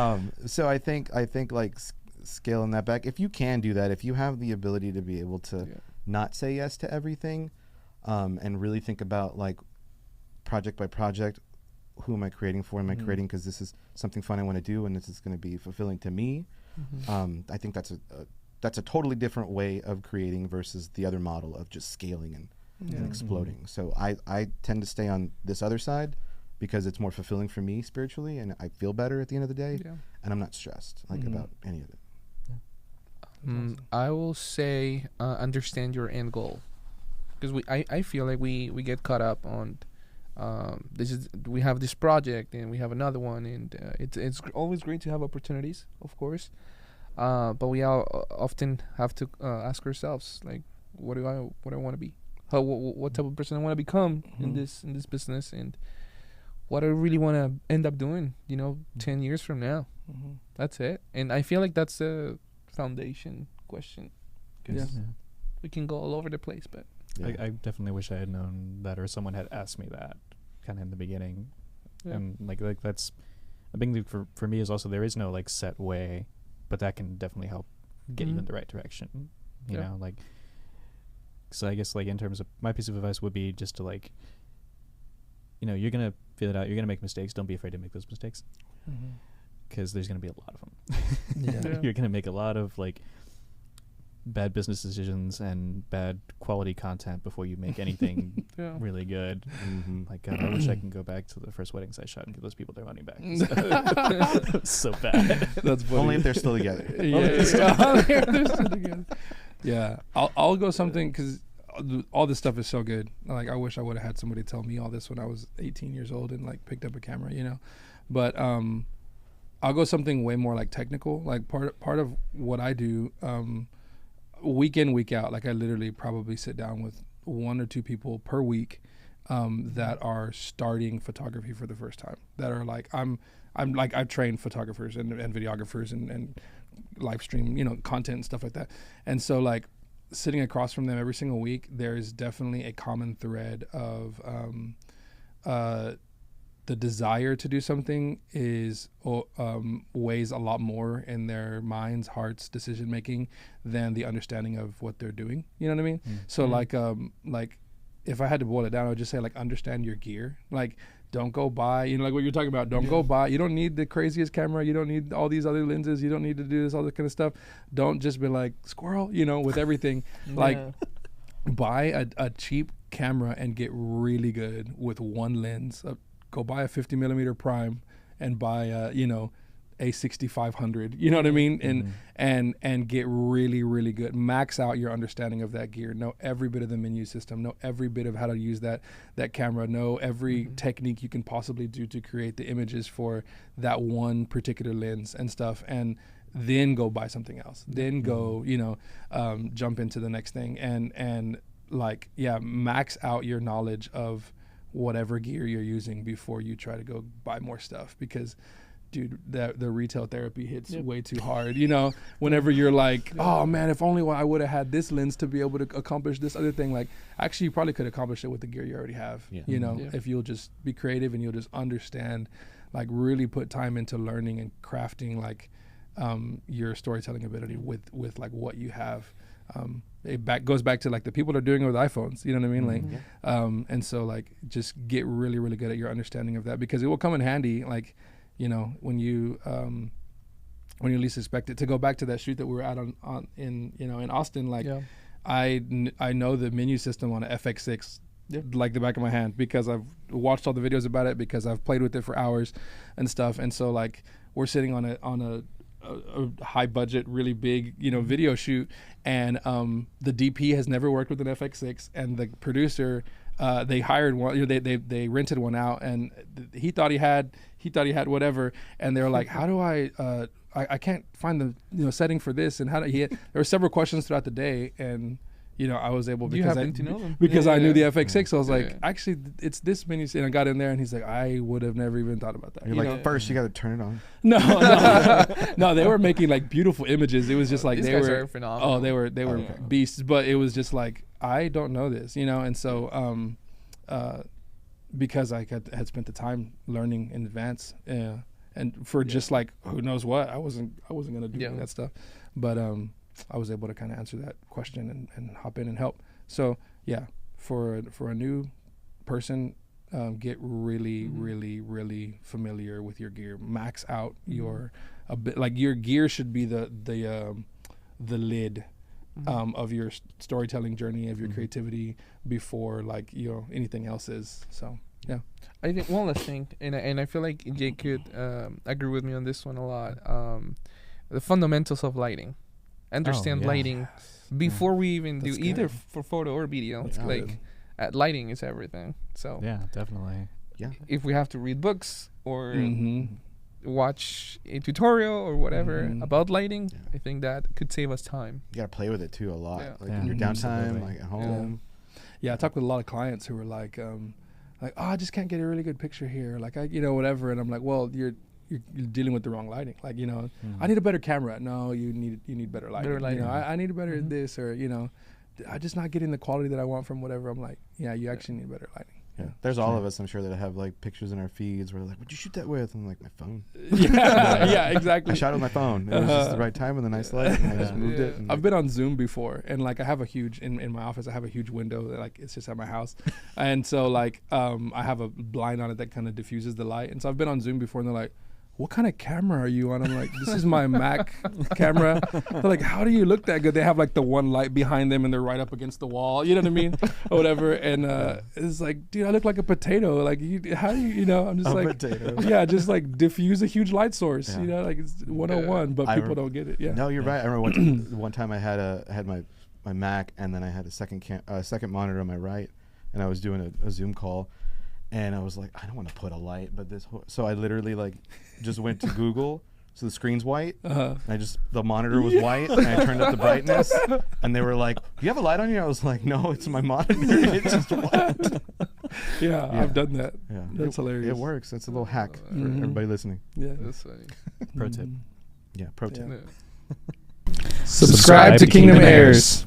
So I think like scaling that back, if you can do that, if you have the ability to be able to not say yes to everything, and really think about, like, project by project, who am I creating for? Am I creating because this is something fun I want to do, and this is going to be fulfilling to me? I think that's a totally different way of creating versus the other model of just scaling and exploding. So I tend to stay on this other side because it's more fulfilling for me spiritually, and I feel better at the end of the day, and I'm not stressed about any of it. Awesome. I will say understand your end goal, because I feel like we get caught up on we have this project and we have another one, and it's always great to have opportunities, of course, but we all often have to ask ourselves, like, what do I want to be, what type of person I want to become in this business, and what I really want to end up doing 10 years from now. That's it. And I feel like that's a foundation question, because we can go all over the place, but I definitely wish I had known that, or someone had asked me that kind of in the beginning. And like that's a big thing for me is also there is no like set way, but that can definitely help get you in the right direction, you know, like, so I guess, like, in terms of my piece of advice would be just to, like, you're gonna feel it out, you're gonna make mistakes, don't be afraid to make those mistakes, because there's gonna be a lot of them. You're gonna make a lot of, like, bad business decisions and bad quality content before you make anything really good. Like, God, I wish I can go back to the first weddings I shot and give those people their money back. So bad. That's funny. Only if they're still together. Only if they're still together. Yeah, I'll go something, because all this stuff is so good. Like, I wish I would have had somebody tell me all this when I was 18 years old and, like, picked up a camera, But I'll go something way more, like, technical. Like, part of what I do, week in, week out, like, I literally probably sit down with 1 or 2 people per week that are starting photography for the first time. That are like, I've trained photographers and videographers and live stream, content and stuff like that. And so like sitting across from them every single week, there's definitely a common thread of the desire to do something is weighs a lot more in their minds, hearts, decision making than the understanding of what they're doing. You know what I mean? So like if I had to boil it down, I would just say like understand your gear. Like don't go buy, like what you're talking about. Don't go buy. You don't need the craziest camera. You don't need all these other lenses. You don't need to do this, all that kind of stuff. Don't just be like squirrel, with everything. Like buy a cheap camera and get really good with one lens. Go buy a 50 millimeter prime and buy a 6500. You know what I mean? And get really, really good. Max out your understanding of that gear. Know every bit of the menu system. Know every bit of how to use that camera. Know every technique you can possibly do to create the images for that one particular lens and stuff. And then go buy something else. Then go, jump into the next thing. And like, max out your knowledge of whatever gear you're using before you try to go buy more stuff, because dude, the retail therapy hits way too hard, whenever you're like, oh man, if only I would have had this lens to be able to accomplish this other thing. Like actually you probably could accomplish it with the gear you already have, if you'll just be creative and you'll just understand, like really put time into learning and crafting like your storytelling ability with like what you have. It goes back to like the people that are doing it with iPhones, you know what I mean? Like, and so like just get really, really good at your understanding of that, because it will come in handy, like, when you least expect it. To go back to that shoot that we were at in Austin, like I know the menu system on a FX6 like the back of my hand, because I've watched all the videos about it, because I've played with it for hours and stuff. And so like we're sitting on a high budget, really big, video shoot, and the DP has never worked with an FX6, and the producer, they hired one, they rented one out, and he thought he had whatever, and they were like, how do I can't find the setting for this, and there were several questions throughout the day, and I was able, because I knew the FX6. So I was like, actually, it's this menu. And I got in there, and he's like, I would have never even thought about that. You're like, first you got to turn it on. No, they were making like beautiful images. It was just like they were phenomenal. Oh, they were beasts. But it was just like, I don't know this, and so because I had spent the time learning in advance, and for just like who knows what, I wasn't gonna do that stuff, but I was able to kind of answer that question and hop in and help. So for a new person, get really, really, really familiar with your gear. Max out your your gear should be the lid of your storytelling journey, of your creativity, before like anything else is. So I think one last thing, and I feel like Jake could agree with me on this one a lot. The fundamentals of lighting. Understand lighting before we even do either for photo or video. It's like lighting is everything. So definitely. If we have to read books or watch a tutorial or whatever about lighting, I think that could save us time. You gotta play with it too a lot, like in your downtime, like at home. I talk with a lot of clients who are like, oh, I just can't get a really good picture here, like whatever, and I'm like, well, you're dealing with the wrong lighting. Like, I need a better camera. No, you need better lighting. I need a better this, or I'm just not getting the quality that I want from whatever. I'm like, you actually need better lighting. There's all of us, I'm sure, that have like pictures in our feeds where they're like, what'd you shoot that with? And I'm like, my phone. Exactly. I shot it with my phone. It was just the right time and the nice light, and I just moved it. I've been on Zoom before, and like I have a huge in my office. I have a huge window that like it's just at my house, and so like I have a blind on it that kind of diffuses the light. And so I've been on Zoom before, and they're like, what kind of camera are you on? I'm like, this is my Mac camera. They're like, how do you look that good? They have like the one light behind them and they're right up against the wall. You know what I mean? Or whatever. And it's like, dude, I look like a potato. Like, how do you, I'm just like, potato. Just like diffuse a huge light source. Like it's 101, but people don't get it. No, you're right. I remember one time I had my Mac, and then I had a second monitor on my right, and I was doing a Zoom call. And I was like, I don't want to put a light, but so I literally like just went to Google, So the screen's white. Uh-huh. And the monitor was white, and I turned up the brightness, and they were like, "Do you have a light on you?" I was like, "No, it's my monitor. It's just white." Yeah, I've done that. Yeah, That's hilarious. It works. That's a little hack for Mhm. everybody listening. Yeah. That's funny. Pro tip. Yeah, pro tip. Yeah. Yeah. Subscribe to Kingdom Heirs.